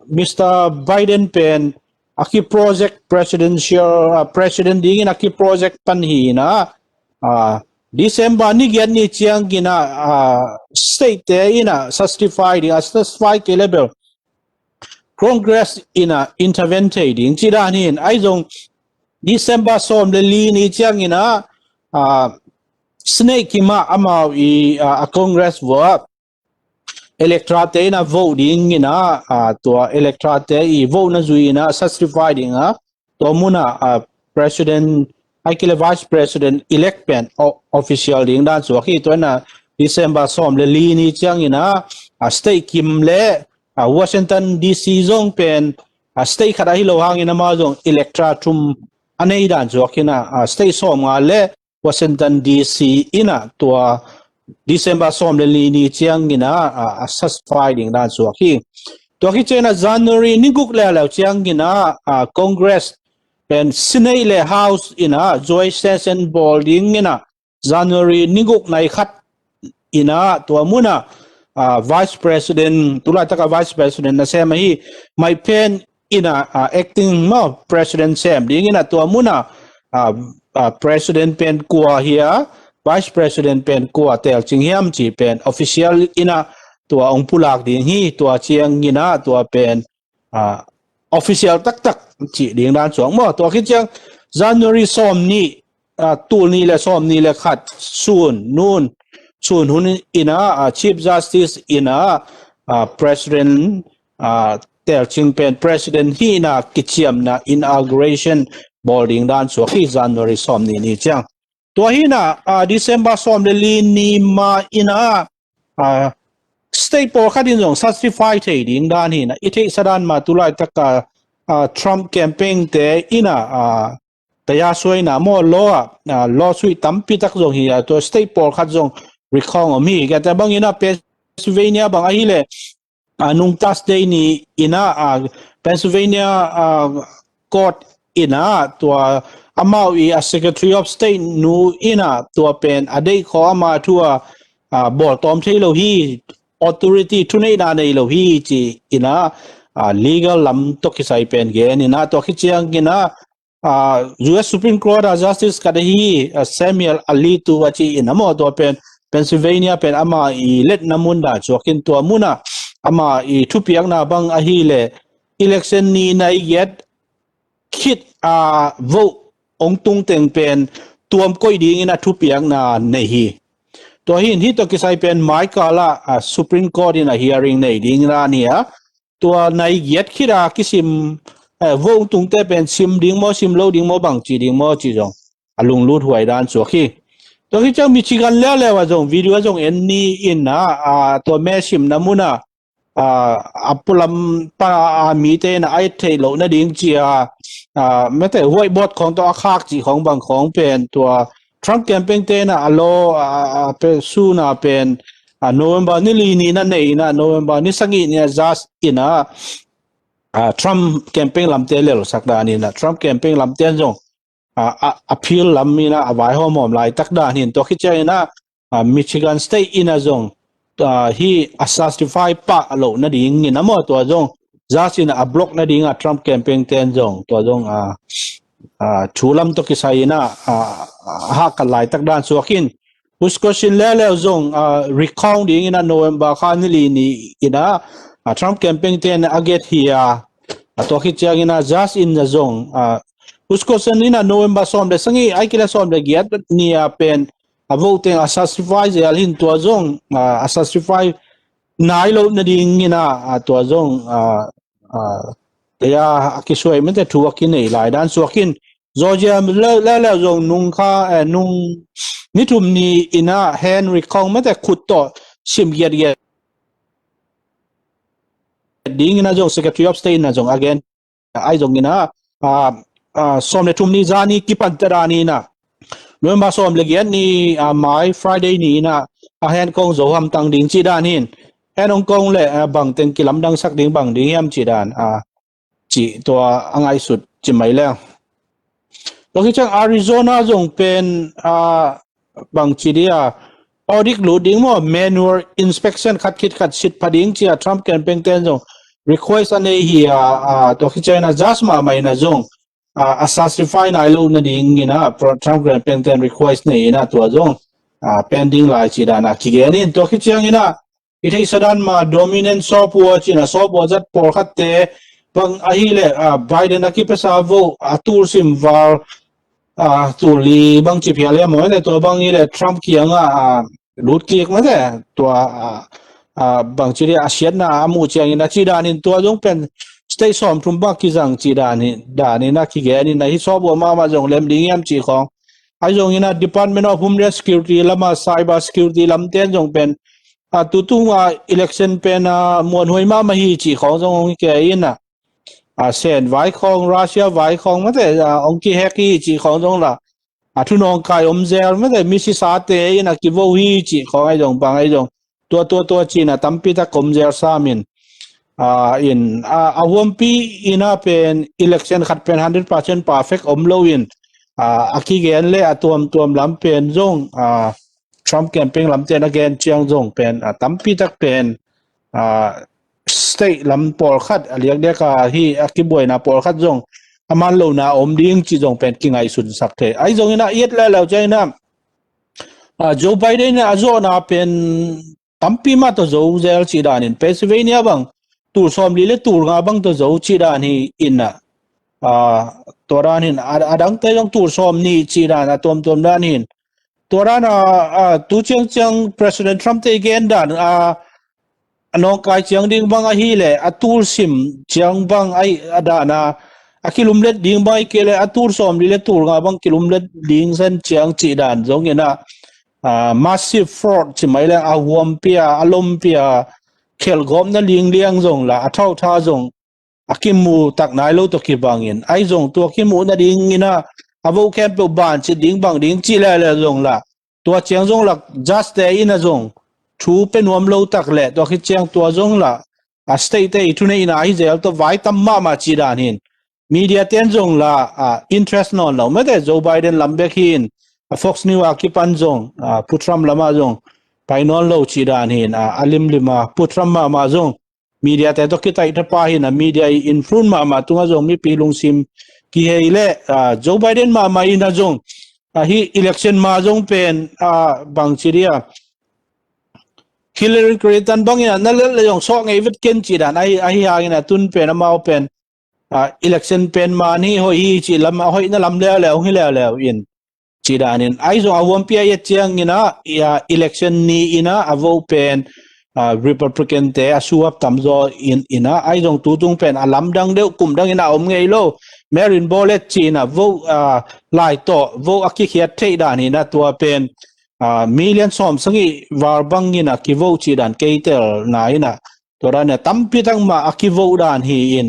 Mr. Biden pen aki project presidential president ding in aki project pan hi na December ni get ni chiang gina state te ina justified ke level Congress ina interventing chi dan hin ai jong December som le li ni chiang ina snake ma amau a Congress work electorate te ina voting ina to electorate te I vote na zui ina certified ina to muna president aikile vice president elect pen official ding dan so ki to na December som le li ni chiang ina state kim le Washington DC zong pen state khada hi lo hang ina ma zong electoratum anei dan so kina state som nga le Washington DC ina to December som le li ni chiang ina certified ding dan so ki to ki chena January ni guk le chiang ina Congress pen Senate le House ina joint session boarding ina January ni guk nai khat ina to muna vice president tula taka vice president na sema hi my pen ina acting mo president sem ding ina to muna president pen kuwa here vice president pen kuwa Teelcing hiam chi pen official ina to ong pulak ding hi to chiang ina to pen official tak chi ding dan chuang mo to ki chiang January som ni tul ni le som ni le khat soon hun ina chief justice ina president Teelcing pen president hi na kichiam na inauguration boarding dan so ki January som ni chiang to hi na December som le li ni ma ina state por khadin jong certified thei ding dan hi na ithei sadan ma tulai taka Trump campaign te ina taya soi na mo law sui tampi tak jong hi to state por khat jong recall อมีกันแต่บางอินะเพนซิลเวเนียบางอะไรเลยนุ่งทัสเดย์นี่อินะเพนซิลเวเนียกอดอินะตัวอามาอี Secretary of State นูอินะตัวเป็นอดีตขออามาทัวบอร์ดตอมเทโลฮี authority ทุนในด้านในโลฮีจีอินะlegal ลำตกิสัยเป็นเกณฑ์อินะตัวคิดเชียงอินะUS Supreme Court Justice กันที่ Samuel Ali ตัวที่อินะหมดตัวเป็น Pennsylvania เป็นอามาอีเล็ดน้ำมุนดาจวกินตัวมุนะอามาอีทุพยังนาบังอาฮีเล election นี้ในเย็ดคิดvote องตุงเต็งเป็นตัวมก้อยดีนะทุพยังนาในฮีตัวหินที่ตัวกิสัยเป็นไม้กาละ Supreme Court ใน hearing ในดีนะเนี่ยตัวในเย็ดคิดกิสิมvote ตุงเตเป็นซิมดิ้งโมซิมโลดิ้งโมบังจีดิ้งโมจีจงลุงลูดหวยด้านสัวขี้ตัวที่เจ้ามิชิกันแล้วว่าจงวิดีโอจงเอ็นนี่อินนะตัวแม่ซิมน้ำมุนะอัปลัมปามีเตนะไอเทโลนะดิ้งจีแม้แต่หวยบทของตัวอาคากจีของบางของเป็นตัวทรัมป์แคมเปญเตนะอโลเป็นซูนะเป็นโนเวมบาร์นี่ลีนี่นั่นเองนะโนเวมบาร์นี่สังอินเนี่ยจัสอินะทรัมป์แคมเปญลำเตเลสักดานี่นะทรัมป์แคมเปญลำเตนจงappeal ลำมีนะไว้หัวหมอมลายตักดานี่ตัวคิดใจนะมิชิแกนสเตทอินะจงฮีassassinate ปะโลนะดิ้งนี่นะหมดตัวจงจัสอินะบล็อกนะดิ้งทรัมป์แคมเปญเตนจงตัวจงชูลำตัวคิดใจนะหักกันลายตักดานสัวกินอุสโกชินแล้วจงrecount ดิ้งนะโนเวมบาร์คานิลีนี่อินะทรัมป์แคมเปญเตนอาเกตเฮียตัวคิดใจนะจัสอินนะจงउसको सनीना नवंबर सोम ले संगी आई के सोम ले गिया निया pen voting assassinate alhin to zong assassinate nailo na dingina to zong ya kisoi mente thuwa kinei lai dan suakin georgia la zong nung kha nung nitum ni ina henry kong mate khut to sim yer dingina zong secretary of state na zong again ai zong ina som le tum ni zani kipan tarani na November som le gian ni mai Friday ni na hen kong Zogam tang ding chi dan hin hen ong kong le bang teng kilam dang sak ding bang ding yam chi dan chi to angai sut chi mai le lo ki chang Arizona jong pen bang chi dia audit loading mo manual inspection khat sit pading chi Trump campaign ten jong request ane hi to ki chang na jasma mai na jong assassinate na ilo na ding ina Trump campaign ten request na ina to zong pending lai chi dana kigenin to khichang ina ithei sadan ma dominant software china software zat por khatte bang ahile Biden akipesa vo atur sim var tuli bang chi phiale mo le to bang ile Trump kianga lut kiek ma de to bang chi ria asian na amu chiang ina chi danin to zong pen state som thum ba ki jang chi dani na ki ge ni na hi sob ma jong lem ding yam chi khong ai jong ina department of homeland security lama cyber security lam ten jong pen tu tu election pen mon hoi ma hi chi khong jong ke ina sen vai khong Russia vai khong ma te ong ki hack hi chi khong jong la thu nong kai zel ma te mi si sa te ina ki vo hi chi khong ai jong bang ai jong to chi na tampi ta kom zel sa min in awampi ina pen election khat pen 100% perfect omlo in akigen le atom lam pen jong Trump campaign lam ten again chiang jong pen tampi tak pen state lam por khat aliak de ka hi akiboi na por khat jong aman lo na om ding chi jong pen kingai sun sakte ai jong ina yet la lo chaina Joe Biden na azo na pen tampi ma to zo zel chi danin Pennsylvania bang tur som li le tur nga bang to zo chi dan hi inna toran hin adang te jong tur som ni chi dan atom dan hin toran tu chang President Trump te again dan anong kai chiang ding bang a hi le atur sim chiang bang ai adana akilum let ding bai ke le atur som li le tur nga bang kilum let ding san chiang chi dan jong ina massive fraud chi mai le awam pia alom pia khel gom na ling liang zong la athau tha zong akimu tak nai lo to ki bangin ai zong to ki mu na ding ina avo camp ban chi ding bang ding chi la zong la tua chiang zong la just te in a zong thu pe nuam lo tak le to khi chiang tua zong la a state te thu nei na hi zel to vai tam ma chi dan hin media ten zong la interest non lo me de Joe Biden lambe hin Fox News ki pan zong putram lama zong painon lo chi dan hin alim lima putram ma zong media te to kitai ta pa hin media influence ma tunga zong mi pilung sim ki heile Joe Biden ma ina zong hi election ma zong pen bang chiria Hillary Clinton bang ina na le yong so ngai vit ken chi dan ai ha ina tun pen ma pen election pen ma ni hoi chi lam hoi na lam le hi le in chi dan in ai zo awam pia ye chiang ina ya election ni ina avo pen Republican te asuap tamzo ina ai jong tu tung pen alam dang de kum dang ina ngei lo Marin Bolet China vo lai to vo aki khiat thei dan ina tua pen million som sangi warbang ina ki vo chi dan keitel na ina to ran tampi tang ma aki vo dan hi in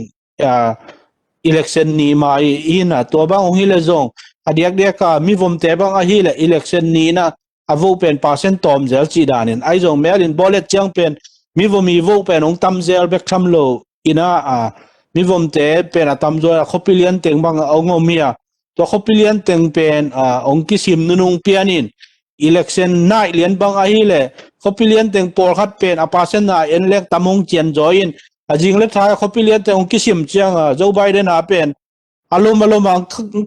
election ni mai ina to bang ong hile zong adiak dia ka mi vom te bang a hile election ni na avo pen percent tom zel chi dan in ai zong Marin Bolet chang pen mi vo pen ong tam zel bek tham lo ina mi vom te pen atam zo khopilian teng bang ongomia to khopilian teng pen ong kisim nunung pianin election night lian bang a hile khopilian teng por khat pen apasen na en lek tamong chen join ajing le tha khopilian teng ong kisim chiang Joe Biden a pen alom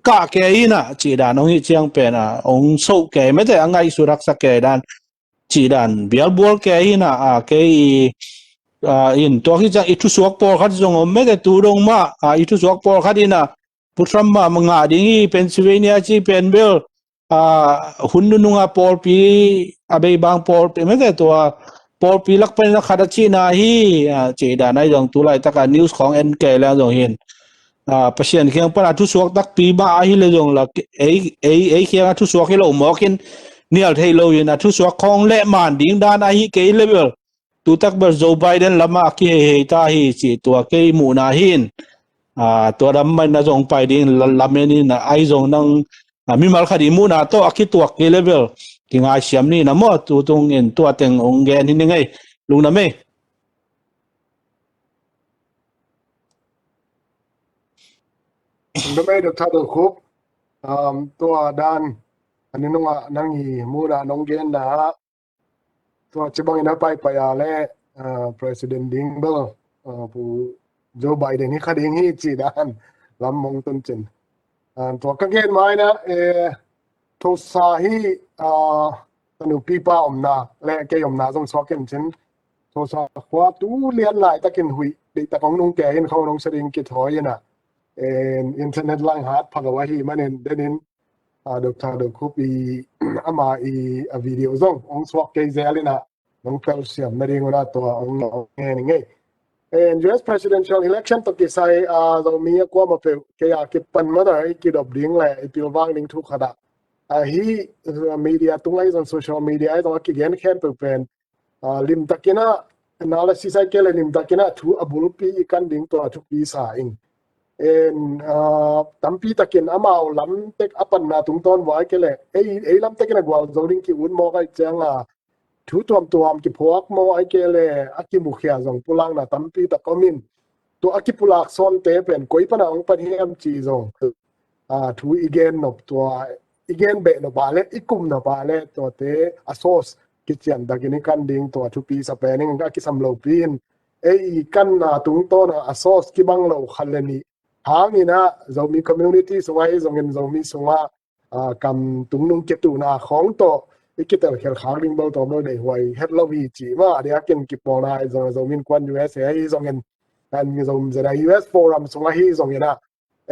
ka ke ina chi dan ong hi chiang pen ong so ke me te angai surak sa ke dan chi dan bial bol ke ina ke in to hi chang itu suak por khat zong me de tu dong ma itu suak por khat ina putram ma nga ding hi Pennsylvania chi Penville hunununga por pi abe bang por pe me de to por pi lak pen na khada chi na hi chi da nai jong tu lai taka news khong NK la jong hin pasien khiang pa tu suak tak pi ba hi le jong la ei khiang tu suak hi lo mo kin nial thei lo yin tu suak khong le man ding dan hi ke level tu tak ber Joe Biden lama ki he ta hi chi tua ke mu na hin tua ram man na jong pai ding lameni na ai jong nang mi mal khadi mu na to aki tua ke level ki ngai siam ni na mo tu tung in tua teng ong gen ni ngai lung na me Ndamay Dr. Khup tua dan ani nunga nangi muna nonggen na tua chibang ina pai ya le President Dingbel pu Joe Biden ni khading hi chi dan lam mong tun chin tua ka gen mai na to sa hi tanu pipa omna le ke omna jong soken chin to sa khwa tu lian lai takin hui de ta kong nung ke hin kho nong sering ki thoi na internet Langh phagawahi manen denin Dr. Khup ama a video zong ong swak ke zelina nong calcium na ringona to ong nge and US presidential election to kisai Zomi Innkuan ma pe ke ya ki pan ma da ki dob ding le pil wang ding thu khada hi media tungai on social media ai to ki gen khen pe pen lim takina analysis ai ke le lim takina thu abul pi kan ding to thu pi sa ing tampi takin amao lam tek apan na tung ton wai ke le ei lam tekin gwal zoring ki un mo kai changa thu tuam ki phok mo ai ke le aki mukhia zong pulang na tampi ta komin to aki pulak son te pen koi pana ong pan hiam chi zong thu igen nop to igen be no bale ikum na bale to te asos ki chian dagini kan ding to thu pi sa pening ka ki sam lo pin ei kan na tung ton asos ki bang lo khalani hangina zomi community sungai zongin zomi sunga kam tungnung ketu na khong to ikitel khel khagling bol to no dei hoi het lovi chi ma dia ken Kipawlna Zomi Innkuan USA zongin an zom zera US forum sunga hi zongina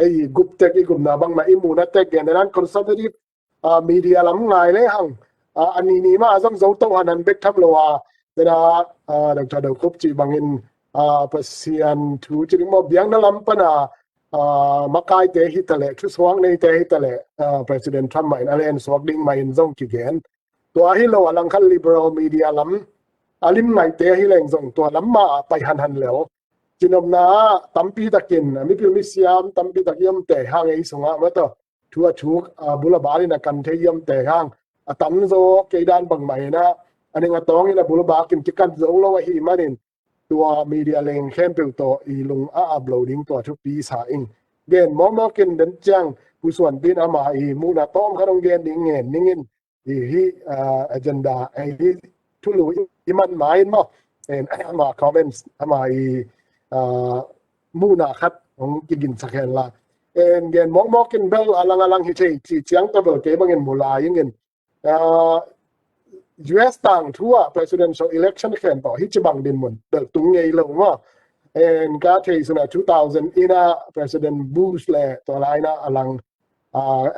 ei gup tek i gum na bang ma imuna tek general conservative media lam ngai le hang ani ni ma zong zo to hanan bek tham lo zera Dr. Khup chi bangin pasian thu chi mo biang na lam pana makai te hitale thu swang nei te hitale President Trump mai alen swak ding mai zong ki gen to hi lo alang khan liberal media lam alim mai te hi leng zong to lam ma pai han leo chinom na tampi takin mi pil mi siam tampi takiam te hang ei sunga ma to thu bula bali na kan the yam te hang tắm zo cái đàn bằng máy na anh em tông như là bùa bạc kim chỉ cần dấu lâu hi mà nên tua media link khem biểu to ilung uploading to chu pi sa in gen mo kin den chang pu suan bin ama i mu na tom kharong gen ding ngen ningin hi agenda hi thulu iman mai mo and ama comments ama i mu na khat ong kigin sakhen la and gen mo kin bel alang hi chi chiang ta bel ke bangin mula yingin US tang thua presidential election khen to hi chibang Dinmun del tung ngei lo ma and ka thei suna 2000 ina president Bush le to laina alang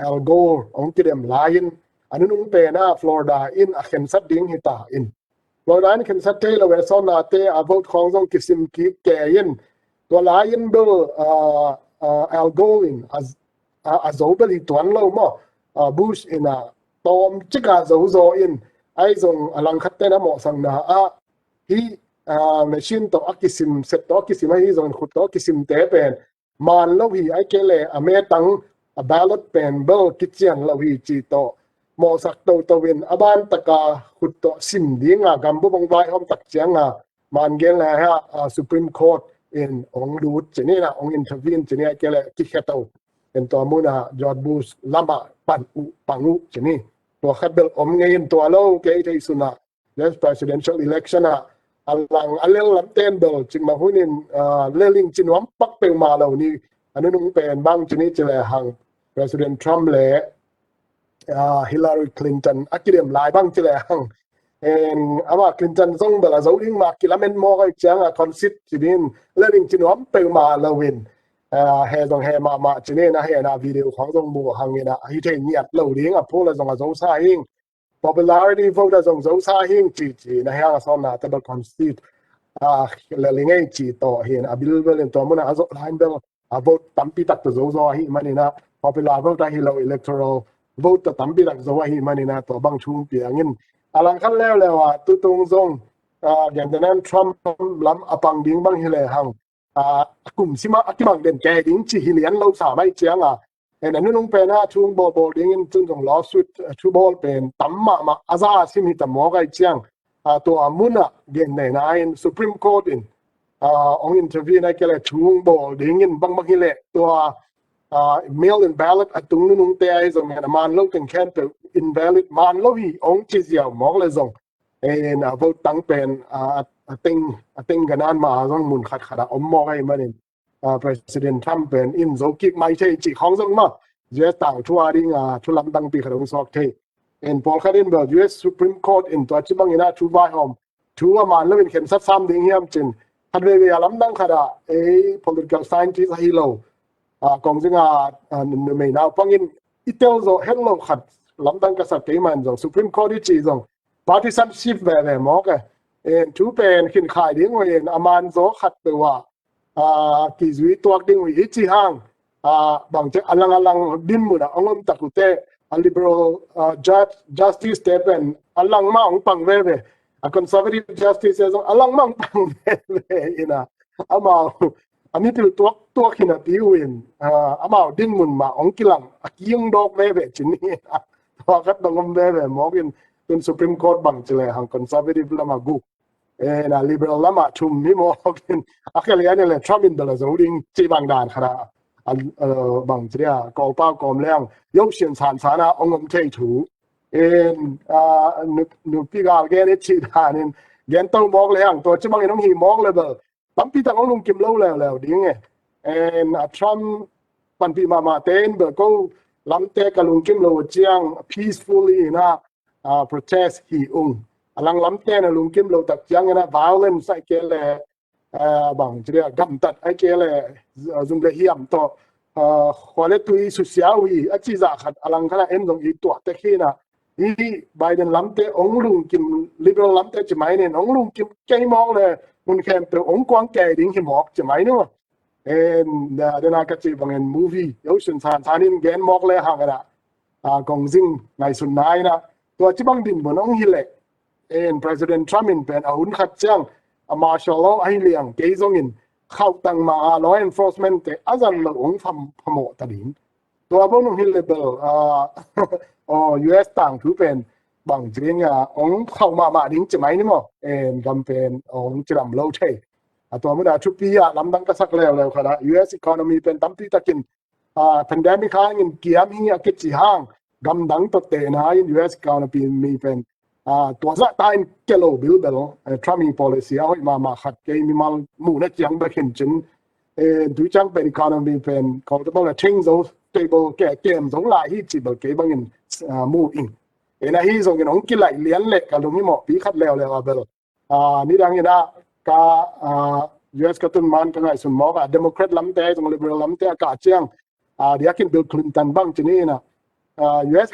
Al Gore ong kidem lain anung pe na Florida in a khen sat ding hita in Florida in khen sat te lo we son na te a vote khong jong kisim ki ke yin to lain do Al Gore in as obel hi tuan lo mo Bush in a tom chika zo in ai zong alang khat te na mo sang na hi machine to akisim set to akisim hi zong khut to akisim te pen man lo hi ai kele ame tang a ballot pen bel kitchen lo hi chi to mo sak to win aban taka khut to sim dinga gambu bong vai hom tak chianga man gen la ha Supreme Court in ong lut chini na ong intervene chini ai kele ki khato en to muna George Bush lama pangu chini to khatbel om ngein to lo ke thei suna yes presidential election alang alel lamten bel ching ma hunin leling chinwam pak pe ma lo ni anung pen bang chini chele hang president Trump le Hillary Clinton akidem lai bang chele hang en ama Clinton zong bela zoling ma kilamen mo ga chang consit chinin leling chinwam pe ma lo win he dong he ma chine na he na video khong dong bu hang ina hi the niat lo ding a pol zong a zo sa hing popularity vote zong zo sa hing chi na ha son na ta constitute le lingai chi to hin a bil bel to mo na zo line bel a vote tampi tak to zo hi manina popular vote hi lo electoral vote tampi tak zo hi manina to bang chung piangin alang khan lewa tu tung zong gen den Trump lam apang ding bang hi le hang kum sima akimang den ke ding chi hilian lo sa mai chianga en anung pe na chung bo ding in chung jong lawsuit chu bol pen tamma ma aza sim hi tam mo gai chiang to amuna gen ne na in Supreme Court in ong interview na kele chung bo ding in bang hile to mail in ballot atung nung te ai zong na man lo ken can pe invalid man lo hi ong chi ziaw mo le zong en vote tang pen I think ganan ma zong mun khat khada om mo gai manin president Trump pen in zo kik mai che chi khong zong ma US tang chua ding chu lam dang pi khadong sok the en pol kharin ba US Supreme Court in to chi bang ina chu vai hom chu man lo in khem sat sam ding hiam chin khat ve lam dang khada political scientist hi lo kong zinga me now pangin itel zo hello khat lam dang ka sa te man zo Supreme Court chi zong partisanship ve mo ka en chu pen khin khai ding wen aman zo khat pe wa ki zui tuak ding wi chi hang bang che alang Dinmun ongom takute a liberal justice step and alang ma ong pang ve a conservative justice says alang ma ong pang ve ina ama ami pil tuak hina ti win ama Dinmun ma ong kilang akiyong dok ve chini to kat dongom ve mo gin in Supreme Court bang chile hang conservative lama gu en liberal lama chum mi mo gin akali ane le Trump in the zoning chi bang dan khara bang chria ko pa kom leng yo xian san sana ongom chei thu en nu pi gal ge ne chi danin gen to mok le hang to chi bang in hi mok le ba tam pi tang ong kim lo le ding en Trump pan pi ma ten be ko lam te ka lung kim lo chiang peacefully na protest hi alang lam te na lung kim lo tak chiang na violence ai ke le bang chria gam tat ai ke le zum le hiam to khole tui social wi achi za khat alang khala en dong i to te khina i Biden lam te ong lung kim liberal lam te chmai ne ong lung kim kai mong le mun khem te ong kwang ke ding hi mok chmai no en da na ka chi bang en movie ocean san in gen mok le hang ra gong jing ngai sun nai na to chi bang din bon ong hi le en president Trump in pen a hun khat chang a martial law ai liang ke zong in khau tang ma law enforcement te azan lo ong phamo ta din to bon ong hi le bel US tang thu pen bằng chỉ nghe ông không mà đến chỉ mấy nữa mà em cầm pen ông chỉ làm lâu thế à tôi mới đã chụp bia làm đăng cái sắc leo khá là US economy pen tắm tí takin pandemic hàng in kiam hi cái chỉ hàng gam đăng tốt tệ na in US economy mi pen tua za time kelo bill bel Trump policy à mà khát cái mi mal mu na chiang ba khin chin du chang pen economy pen có cái là change those table cái game giống lại hi chỉ bel cái bằng in mu in ena hi zong in ong ki lai lian le ka lumi mo pi khat leo leo bel ni dang ina ka US ka tun man ka ngai sun mo ka democrat lam te zong liberal lam te ka chiang diakin Bill Clinton bang chini na US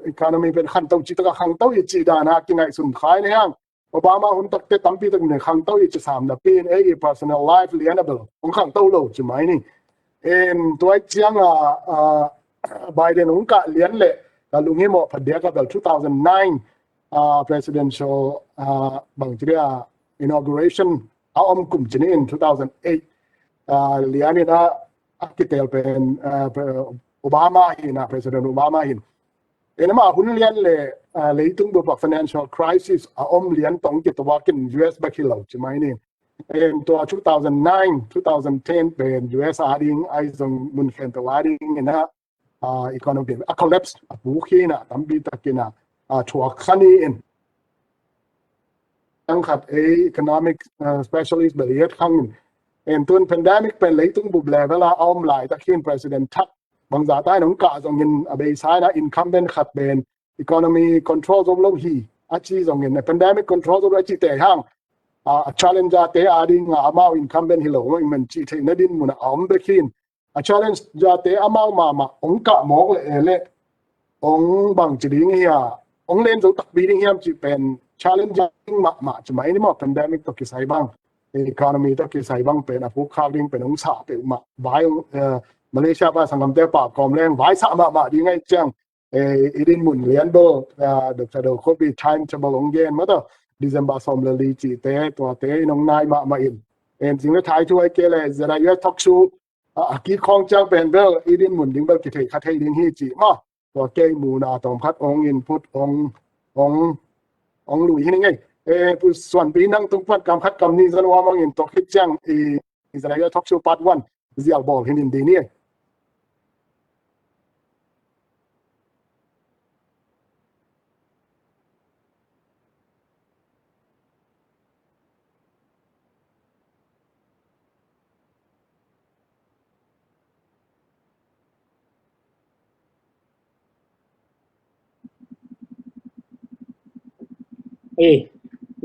economy ben khan tau chi ta khang tau i chi da na ki ngai sun khai ne hang Obama hun tak te tampi tak ne khang tau i chi sam na pin a personal life lianable ong khang tau lo chi mai ni en toi chiang Biden ong ka lian le ka lungi mo phadya ka 2009 presidential bang chria inauguration om kum chini in 2008 liani na Kiteelpi Obama hin President Obama hin enama hun lian le leitung bu financial crisis om lian tong ki tawa kin US bakilo chimai ni en to 2009 2010 pen US ading ai zong mun khen to ading ina economy collapse bu khina tambi takina chua khani in ang khat economic specialist beliet khang en tuần pandemic pen leitung bu level om lai ta khin president thak bang za tai nong ka zong in abe sai na incumbent khat ben economy control of lo hi achi zong in pandemic control of achi te hang a challenge te ading amao incumbent hi lo men chi the na din mun om be khin a challenge ja te amao ma ong ka mo le ong bang chi ding hi ong len zo tak bi ding hiam chi pen challenge ma chi mai ni mo pandemic to ki sai bang economy to ki sai bang pen a pu kha ding pen ong sa pe ma vai Malaysia ba sangam te pa kom leng vai sa ma di ngai chang Dinmun lian bo được sa do ko bi time table ong gen ma to December som le li chi te to te nong nai ma in en jing le thai chu ai ke le zara yo talk show a ki khong chang pen bel Dinmun ding bel ki thei kha thei ding hi chi ma to ke mu na tom khat ong input ong lui hi ngai pu Suanpi nang tung pat kam khat kam ni zan wa mang in to khit chang zara yo talk show part 1 zial bol hin in di ni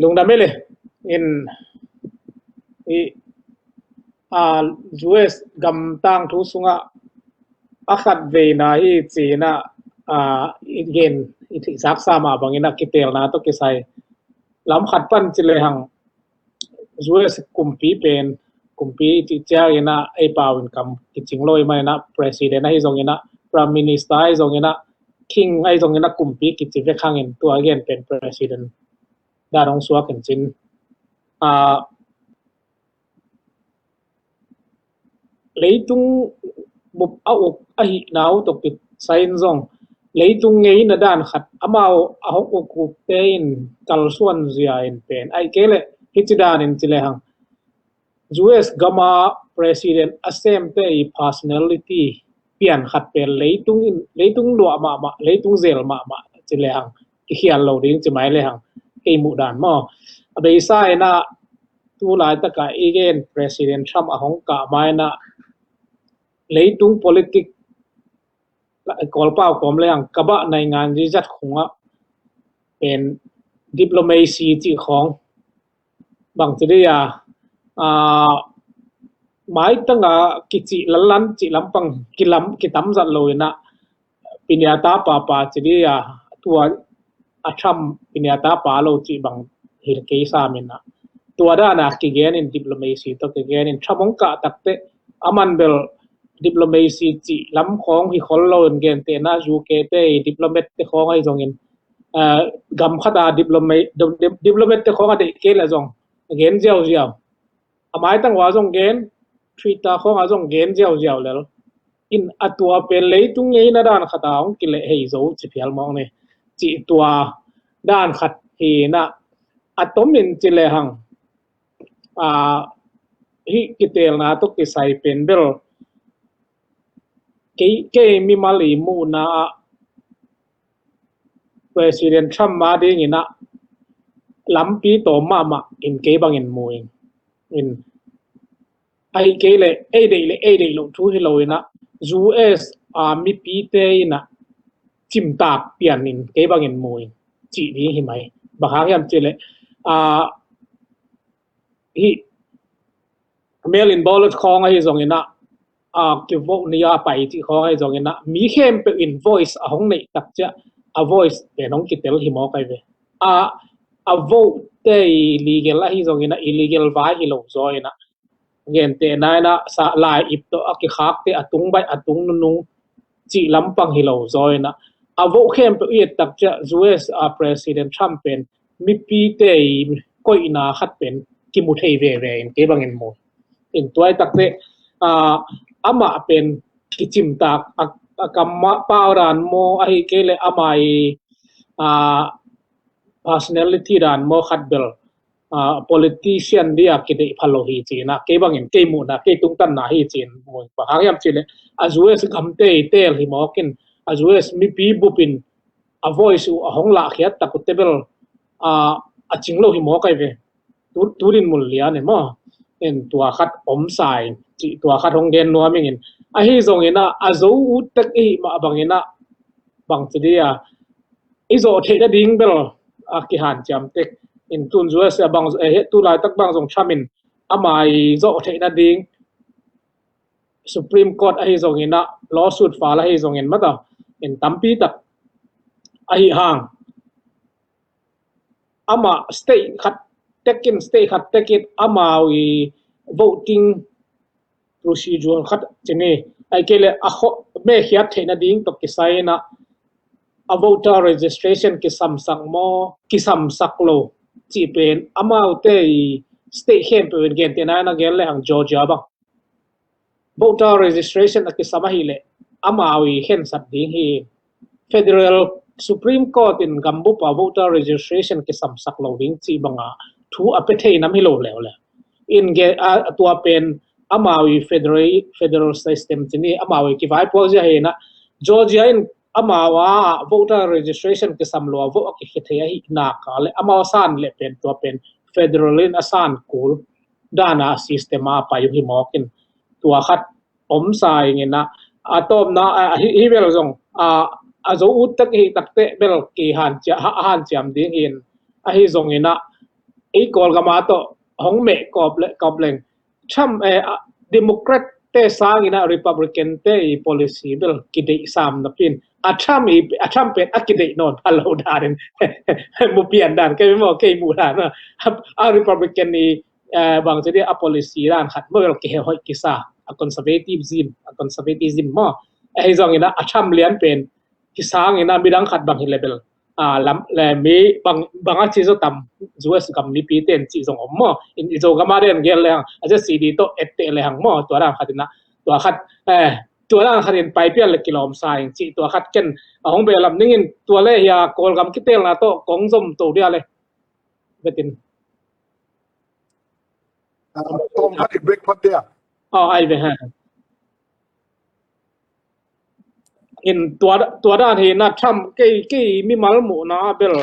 lung da mele in US gam tang thu sunga akhat ve na hi china again it sak sama bangina Kiteelna to kisai lam khat pan chile hang US kumpi pen kumpi chi cha ina ai pawin kam kiching loi mai na president ai zong ina prime minister ai zong ina king ai zong ina kumpi kichi ve khangin to again pen president darong suwa kan chin leitung bup au ahi nau to ki sain zong leitung ngei na dan khat amao ahok ku tein kalsuan zia in pen ai kele hichidan in chile hang US gama president asem te personality pian khat pen leitung lo ma leitung zel ma chile hang ki khian lo ding chimai le hang ke mu dan mo abe sai na tu lai ta ka again president Trump ahong ka mai na leitung politic kolpa kom le ang kaba nai ngan ji jat khunga pen diplomacy chi khong bang chi ya mai tanga kichi lalan chi lampang kitam zat loina pinyata pa chi ya tua Trump pinyata pa lo chi bang hir ke sa mina tua da na ki gen in diplomacy to ki gen in Trump ka takte aman bel diplomacy chi lam khong hi khol lo gen te na UK te diplomat te khong ai zong in gam khada diplomat te khong ade ke la zong gen jiao amai tang wa zong gen Twitter khong a zong gen jiao lel in atua pe leitung ngei na dan khata ong ki le hei zo chi phial mong ne chỉ tua đan khát hi na atomin chỉ lệ hằng hi Kiteelna to kisai pen bel ke mi mali mu na President Trump ma ding ina lampi to mama in ke bang in mui in ai ke le ai dei lo thu hi lo ina US mi pi te ina chim tak pian in ke bang in mui chỉ đi hi mai ba ha yam che le hi mail in ballot khong ai zong ina ke vote nia pai ti khong ai zong ina mi khem pe invoice a hong nei tak cha a voice pe nong Kitel hi mo kai ve a vote te legal la hi zong ina illegal vai hi lo zo ina gen te na na sa lai ip to a ki khak te atung bai atung nu chi lampang hi lo zo ina a vote khem pe it tak cha US President Trump pen mi pi te koi na khat pen ki mu thei ve ve in ke bang in mo in toy tak te ama pen ki chim tak akam pau ran mo ai ke le amai personality ran mo khat bel politician dia ki de phalo hi china ke bang in ke mu na ke tung tan na hi chin mo pa hang chile as US gam te tel hi mo kin as US mi pi bupin a voice a hong la khiat takutebel a chinglo hi mo kai ve turin mul lia ne mo en tua khat om sai chi tua khat hong gen no mingin a hi zong ina a zo u tak e ma bangina bang chidia izo the da ding bel a ki han cham tek in tun US bang he tu lai tak bang zong chamin amai zo the da ding Supreme Court a hi zong ina lawsuit fa la hi zong in ma da in tampi tak a hi hang ama state khat tekin state khat tekit ama wi voting procedure khat chene ai kele a kho me hiat theina ding to kisai na a voter registration ki samsak mo ki samsak lo chi pen ama te state hem pe gen te na gel le hang Georgia ba voter registration ki samahi le ama wi hen sat ding hi federal Supreme Court in Gambu pa voter registration ki samsak lo ding chi banga thu apethei nam hi lo le in ge atua pen amawi federal system chini amawi ki vai pol ja he na Georgia in amawa voter registration ki samlo vo ki khethei hi na ka le amawa san le pen to pen federal in asan kul dana system a pa yu hi mokin tua khat om sai ngina atom na hi vel zong a zo ut tak hi takte bel ki han cham ding in a hi zong ina e kol gama to hong me kop leng cham democrat te sang ina republican te policy bill ki de sam na pin a cham pe akide non alo darin mu pian dan ke mo ke mu dan a republican ni bang jadi a policy ran khat mo ke hoi ki sa a conservatism mo ai zong ina a cham lian pen ki sang ina bidang khat bang hi level lam le mi bang a chi zo tam US gam mi pi ten chi zong om mo in Zogam den gel le a je CD to ette le hang mo to ra khatina to khat to ra kharin pai pian le kilom sai chi to khat ken hong be lam ningin to le ya kol gam Kiteelna to kong zom to dia le betin tom hat break pot dia ai ve ha in tua dan he na tham ke mi mal mu na bel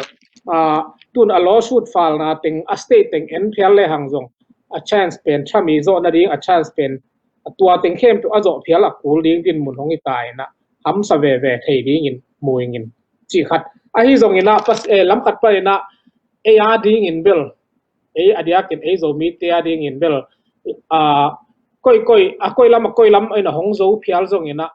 tun a lawsuit file na ting a state ting en phial le hang zong a chance pen chami zo na ding a chance pen tua ting khem to a zo phial a kul ding din mun hong i tai na ham sa ve ve thei ding in muing in chi khat a hi zong ina pas lam khat pa ina e a ding in bel e adia ken e Zomi-te a ding in bel koi lam ina hong zo phial zong ina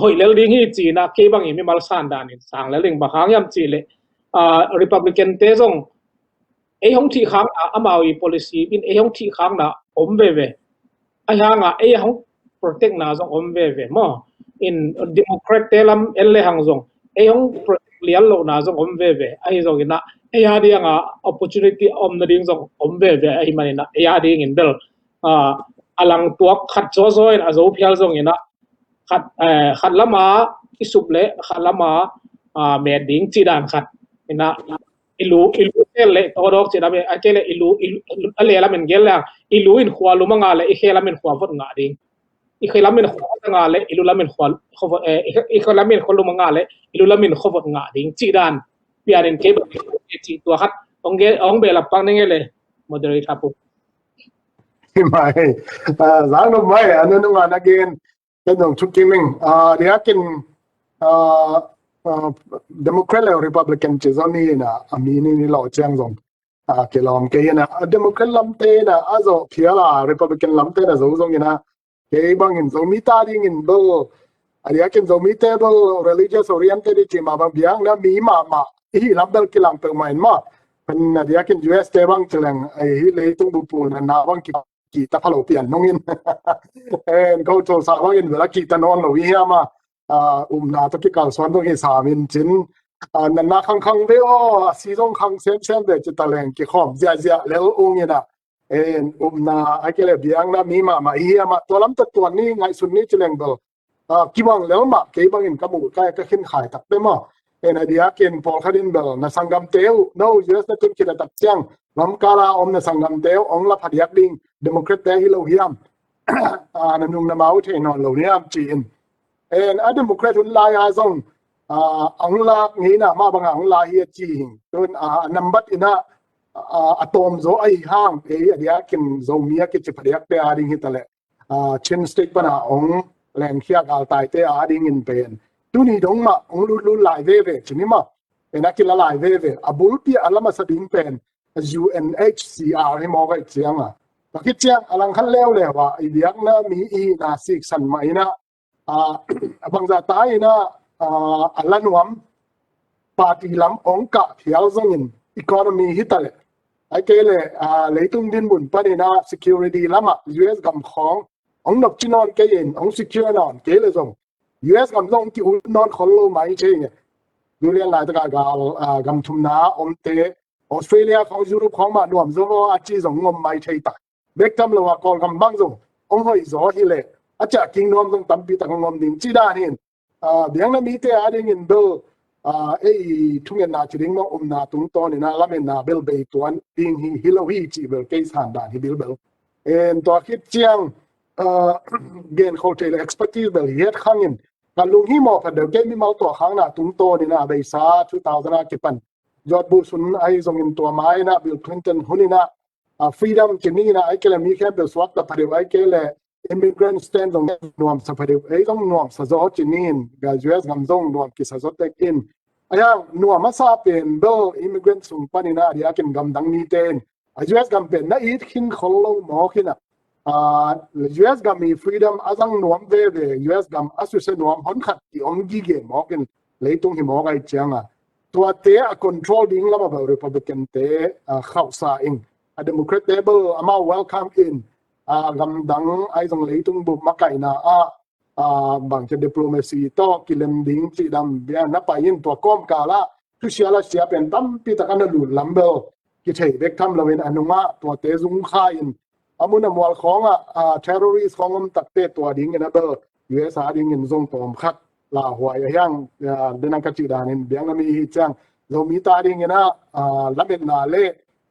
hoi lel ding hi chi na ke bang mi mal san dan in sang le ling ba khang yam chi le republican te zong e hong thi khang amawi policy bin e hong thi khang na om ve ve a hanga e hong protect na zong om ve ve mo in democrat te lam el le hang zong e hong lial lo na zong om ve ve ai zong ina e ya dia nga opportunity om na ding zong om ve ve ai manina e ya ding in bel alang tuak khat zo zo in a zo phial zong ina khat lama isup le khat lama mẹ đính chỉ đàn khát na ilu le to dok chỉ là mẹ cái là ilu ale là mình cái là ilu in khoa lu mang ale cái là mình khoa vật ngã đi cái là mình khoa ngã ale ilu là mình khoa khoa cái là mình khoa lu mang ale ilu là mình khoa vật ngã đi chỉ đàn biar in cái chỉ tua khát ông bè là bang này le moderator po mai giang nó mai anh nó ngon again cái dòng chúc kinh mình dia kin Democrat or Republican chỉ zoni na amini ni lo chang zong cái lòng cái na Democrat lam te na azo phía là Republican lam te na zo zong na cái bang in Zomi-te in bo dia kin Zomi-te bo religious oriented chỉ mà bang biang na mi ma hi lam bel ki lam pe mai ma pen dia kin US te bang chlang ai hi le tung bu pu na bang ki ta phalo pian nong in en go to sa bang in vela ki ta non lo hi ma na to ki kal swan to ki sa min chin na khang ve o si jong khang sem de chi ta leng ki khom zia le ong ina en na ai ke le biang na mi ma hi ma to lam ta to ni ngai sun ni chleng bel ki bang le ma ke bang in ka mu ka khin khai tak pe ma en adia ken pol khadin bel na sangam teu no yes na tun ki la tak chang lam kala om na sangam teu ong la phadiak ding Democrat te hi lo hiam na nung na mau the non lo niam chi in en a Democrat un la ya zong ang la ngi na ma bang ang la hi chi hing tun number ina atom zo ai hang adia kin zo mia ki chi phadiak te a ding hi tale chin stick pana ong len khia gal tai te a ding in pen tu ni dong ma ong lu lai ve chini ma ena ki la lai ve abul pi alama sa ding pen UNHCR hi mo ga chiang ki chiang alang khan leo le wa i biak na mi i na sik san mai na abang za tai na alanuam party lam ong ka thial zong in economy hitale ai ke le leitung Dinmun pani na security lama US gam khong ong nop chinon ke yin ong secure non ke le zong US gam zong ki un non khol lo mai che nge dulian lai ta ga gam thum na om te Australia khong Europe khong ma nuam zo a chi zong ngom mai thei ta bek tam lo wa kol gam bang zong ong hoi zo hi le acha king nom zong tam pi ta ngom ding chi da nin biang na mi te a ding in do thungen na chiring mo na tung to ni na lamen na bel be tuan ding hi lo hi chi bel case han dan hi bil bel en to khit chiang gen hotel expertise bel yet khangin kalung hi mo pha de ke mi mau to khang na tung to ni na be sa 2000 ki pan jot bu sun ai zong in to mai na Bill Clinton hunina freedom chini na ai kele mi khem be swat ta phare ai kele immigrant stand on nuam sa phare ai dong nuam sa zo chinin ga US ngam zong nuam ki sa zo tek in ayang nuam ma sa pen bel immigrant sum panina ria kin gam dang ni ten US gam pen na it khin kholo mo khina US gam mi freedom azang nuam ve US gam asu se nuam hon khat ki om gi ge mo kin leitung hi mo gai changa tua te a control ding lama ba Republican te khau sa ing a Democrat table ama welcome in gam dang ai jong leitung bu makai na bang che diplomacy to kilem ding chi dam bia na pa in to kom kala tu siala sia pen tam pi ta kana lu lambel ki thei bek tham lawin anunga to te zung kha in amuna mwal khonga terrorist khongom takte to ding na bel US a ding in zong tom khat la huai yang denang ka chi danin biang mi hi chang Zomi-te ding na lamen na le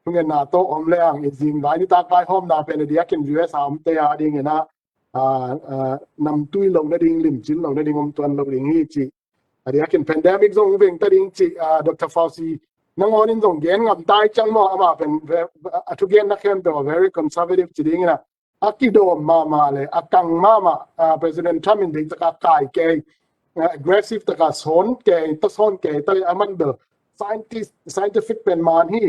tungen na to om le ang izing vai ni ta kai hom na pen dia kin US am te a ding na nam tui lo na ding lim chin lo na ding om tuan lo ding hi chi dia kin pandemic zong veng ta ding chi Dr. Fauci nang onin zong gen ngam tai chang mo ama pen atugen na khem to very conservative chi ding na akido ma le akang ma President Trump in ding ta kai ke aggressive ta ka son ke ta aman bel scientific pen man hi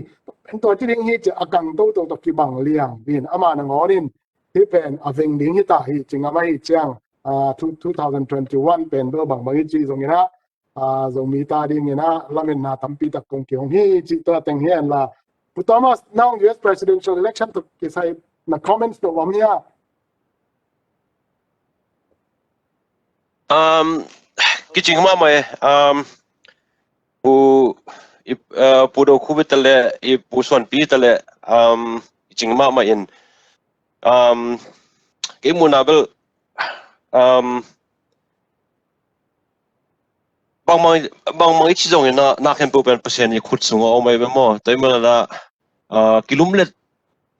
pen to chi ding hi cha akang to ki bang liang bin ama na ngorin hi pen aveng ding hi ta hi chinga mai chang 2021 pen do bang bang chi zong ina Zomi-te ding ina lamen na tampi tak kong ki hong hi chi to teng hian la Thomas now US presidential election to ki sai na comments to wamia kiching ma mai pu do khu bitale pu Suanpi tale kiching ma mai in ke munabel bang mang ichi jong na khem pu pen pasien ni khut sung o mai be mo toi ma la kilomlet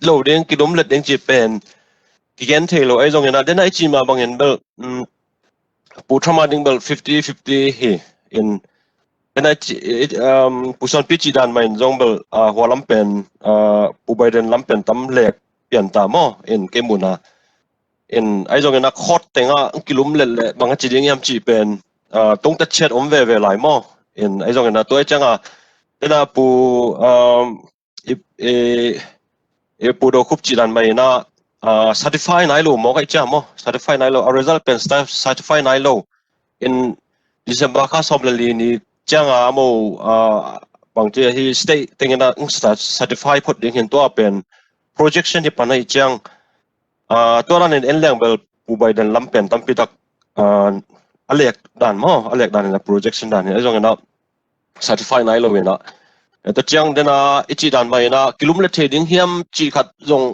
lo deng kilomlet deng chi pen ki gen thelo ai jong na den ai chi ma bang en bel pu thama ding bel 50-50 hi in den ai pu Suanpi chi dan mai jong bel hwalam pen pu Biden lam pen tam lek pian ta mo in kemuna in ai jong na khot tenga kilomlet le bang chi ding yam chi pen tung ta chet về lại mo in ai jong na tôi changa ena pu pu do Khup chi dan mai na certify nai lo mo kai cha mo certify nai lo a result pen certify nai lo in December kha som le li ni changa mo bang che hi state tengena certify phot ding hin to pen projection hi panai chang to ran en leng bel pu Biden lam pen tam pi tak alek dan na projection dan ai jong na certify nai lo na ta chiang dena ichi dan mai na kilomlet theding hiam chi khat jong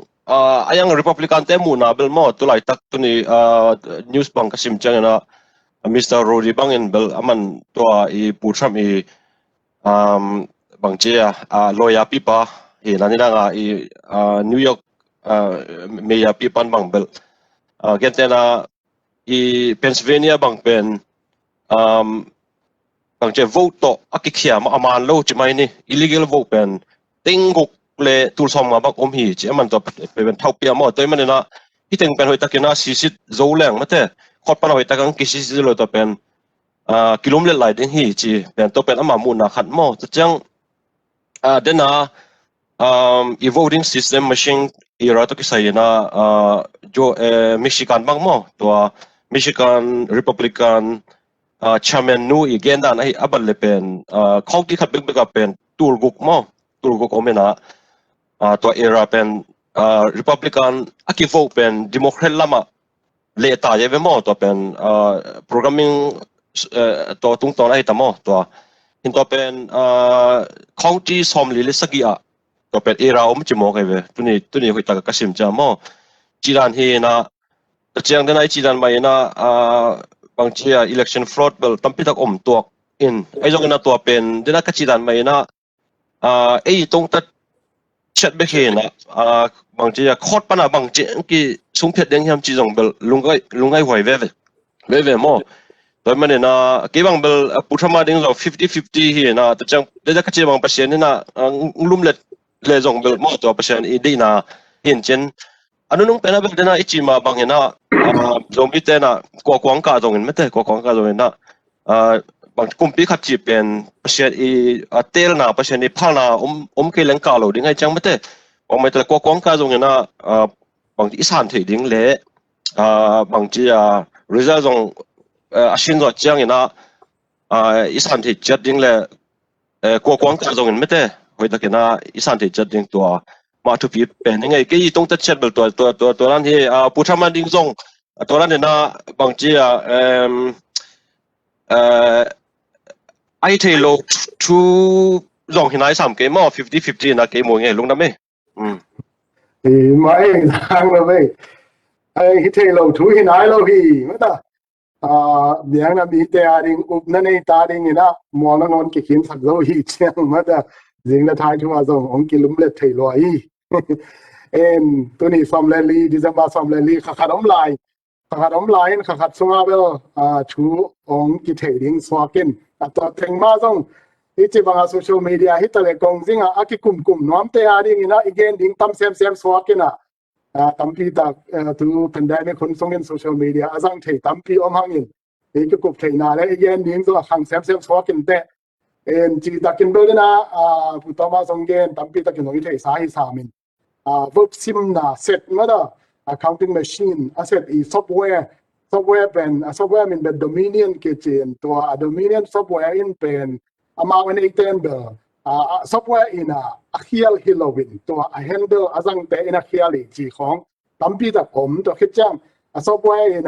ayang Republican te mu na bel mo tu lai tak tu ni news bang kasim chang na Mr. Rodi bang in bel aman to I pu Trump I bang che lawyer pipa I na ni na I New York mayor pipan bang bel gen te na I Pennsylvania bang pen bang che vote to akikhia ma aman lo chi mai ni illegal vote pen tinguk le tul som ma bak hi che man to pen thau pia mo toy man na hi teng pen hoi takina sisit zo leng mate khot pan hoi takang kisi lo to pen kilomlet lai ding hi chi pen to pen ama mu na khat mo to chang dena I voting system machine ira to kisai na jo Michigan bang mo to Michigan Republican chairman nu again dan ai abal le pen khong ki khat bek bek pen turguk omena to era pen Republican aki vote pen Democrat lama le ta ye ve mo to pen programming to tung to ai ta mo to in to pen county som li le sagia to pen era chi mo kai ve tuni hoi ta ka sim cha mo chiran hi na chiang den ai chiran mai na bang chia election fraud bel tampi tak tuak in ai jong na to pen dena ka chiran mai na ei tong ta chat be he na bang chia khot pana bang che ki sung phet deng hiam chi jong bel lungai hoi ve mo toy mane na ke bang bel puthama ding lo 50-50 hi na to chang de ka chi bang pasien ni na lum le jong bel mo to pasien I di na hin chen anu nung pena bel dena ichi ma bang na Zomi-te na ko kwang ka jong in mete ko kwang ka jong na bang kumpi khat chi pen pasien I tel na pasien I phana ke leng ka lo ding ai chang mete bang mai ta ko kwang ka jong na bang I san thei ding le bang chi result jong asin zo chiang ina isan thi chat ding le ko kwang ka jong in mete hoi ta kena isan thi chat ding to ma thu pi pen ngai ke I tong ta chat bel to ran hi pu thama ding jong to ran na bang chi ai thelo thu jong hinai sam ke mo 50-50 na ke mo nge lung na me thì mai sang rồi vậy ai hít thề lâu chú hin ai lâu hi mất ta miếng là bị tè đình ụp nên này ta đình na mua nó ngon cái khiến sặc dâu hi chiang mất ta riêng là thái thua rồi ông kia lúng lết thề loi em tôi này xóm lên li đi ra ba xóm lên li khát ống lại khát sung áp chú ông kia thề đình xóa kinh tao thành ma xong ít chỉ bằng social media hít tele công riêng cái cụm nhóm tè đình na again đình tâm xem xóa kinh tâm pi ta tu pandemicคนส่ง in social media อาจังเทtâm piอมหัง in อีกกุบเทนาและอีกอย่างนึงตัวขังเซมสวากินเตะจีตะกินเบลนะผู้ต่อมาส่งเกณฑ์tâm piตะกินอีเทสาหิสามินverb sim นะเสร็จมาแล้ว accounting machine เสร็จอี software เป็น software มันเป็น dominion เกจินตัว dominion software in เป็นอามาวันอีเทนเบลsoftware in khial hilowin to handle azang te in khiali chi khong tampi ta om to khichang software in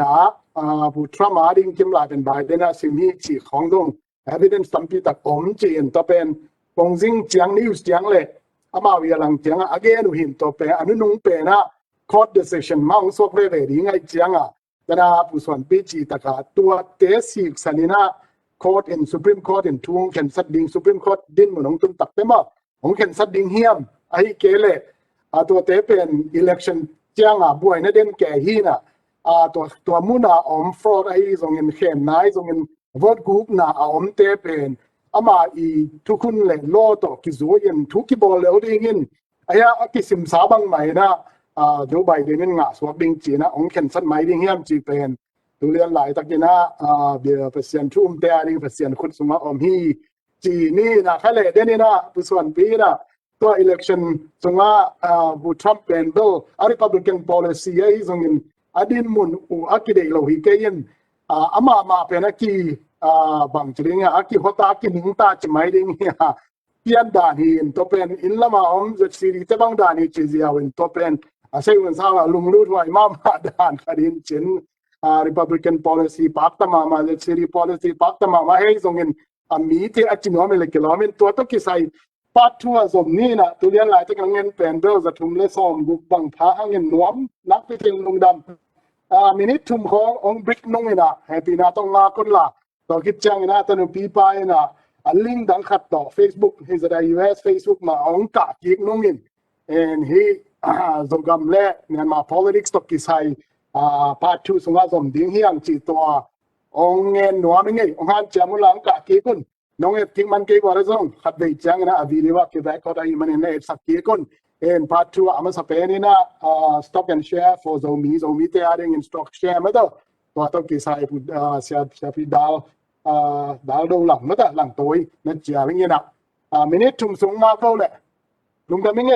pu trama ding kim la ben bai dena simi chi khong dong evidence tampi ta om chi in to pen pongjing chiang news chiang le ama wi lang chiang again hin to pe anu nung pe na court decision mang sok le ve ri ngai chiang dena pu Suanpi chi ta ka tua te sik sanina court in Supreme Court in tung ken sat ding Supreme Court din mo nong tum tak te ma ong ken sat ding hiam ai keleตัวเตเป็น election เจียงบุยนะเด่นแก่ฮีนะตัวมุนาอม fraud ไอ้ทรงเงินเข้มนายทรงเงิน vote group นะอมเตเป็นอามาอีทุกคนเลยโลต่อกิจวัตรทุกกิบอลแล้วได้เงินไอ้ยากิสิมสาบังใหม่นะโจไบเดนงะสวบดิงจีนะองเข็นสัตไม้ดิงเฮียมจีเป็นตัวเรียนหลายตะกี้นะเบียร์เปอร์เซ็นต์ทุ่มแต่ดิเปอร์เซ็นต์คุณสมอมฮีจีนี่นะแค่เลยเดนี่นะผู้ส่วนปีนะตัว election สงว่าผู้ทรัมป์เป็นบิลRepublican policy ไอ้ทรงเงินอดินมุนอักเดโลหิเกยินอามาเป็นอักกีบางจริงอ่ะอักกีหัวตากินหิงตาจะไม่ดิงเนี่ยเพียนด่านหินตัวเป็นอินละมาอมจะซีรีส์แต่บางด่านนี่จีเซียวินตัวเป็นใช่วันเสาร์ลุงรู้ว่ามาด่านคดีเช่นRepublican policy ปักตมาจะซีรีส์ policy ปักตมาให้ทรงเงินมีที่อัจฉริยะไม่เล็กล้อมันตัวต้องกิใส่ปัดทั่วสมนี่นะตัวเรียนหลายตะกังเงินเป็นเบลจะทุ่มเลสอมบุกบังพาเงินน้อมนักไปถึงลุงดำมินิทุ่มขององบริกนุ่งนะแฮปปี้นะต้องมาคนละต่อคิดจังนะตอนปีไปนะลิงก์ดังขัดต่อ Facebook ให้จะได้ US Facebook มาองกะกิกนุ่งอินให้Zogam และงานมา politics ตกิใส่part 2สงฆ์สมดิ้งเฮียงจีตัวองเงินน้อมยังไงองหันจามุลังกะกิกุนน้องเอ็ดทิ้งมันเกี่ยวกับส่งขัดไปจังนะอวิลิวะเก็บไว้ก็ได้มันเนี่ยสักกี่คนpart 2อามาสเปนี่นะstock and share for Zomi-te ading in stock share ไม่ต้องตัวต้องกี่ใส่พูดเสียพี่ดาวดูหลังไม่ต้องหลังตัวนั่นเจียอย่างเงี้ยนะมินิทุ่มสูงมากเท่าเลยลุงทำยังไง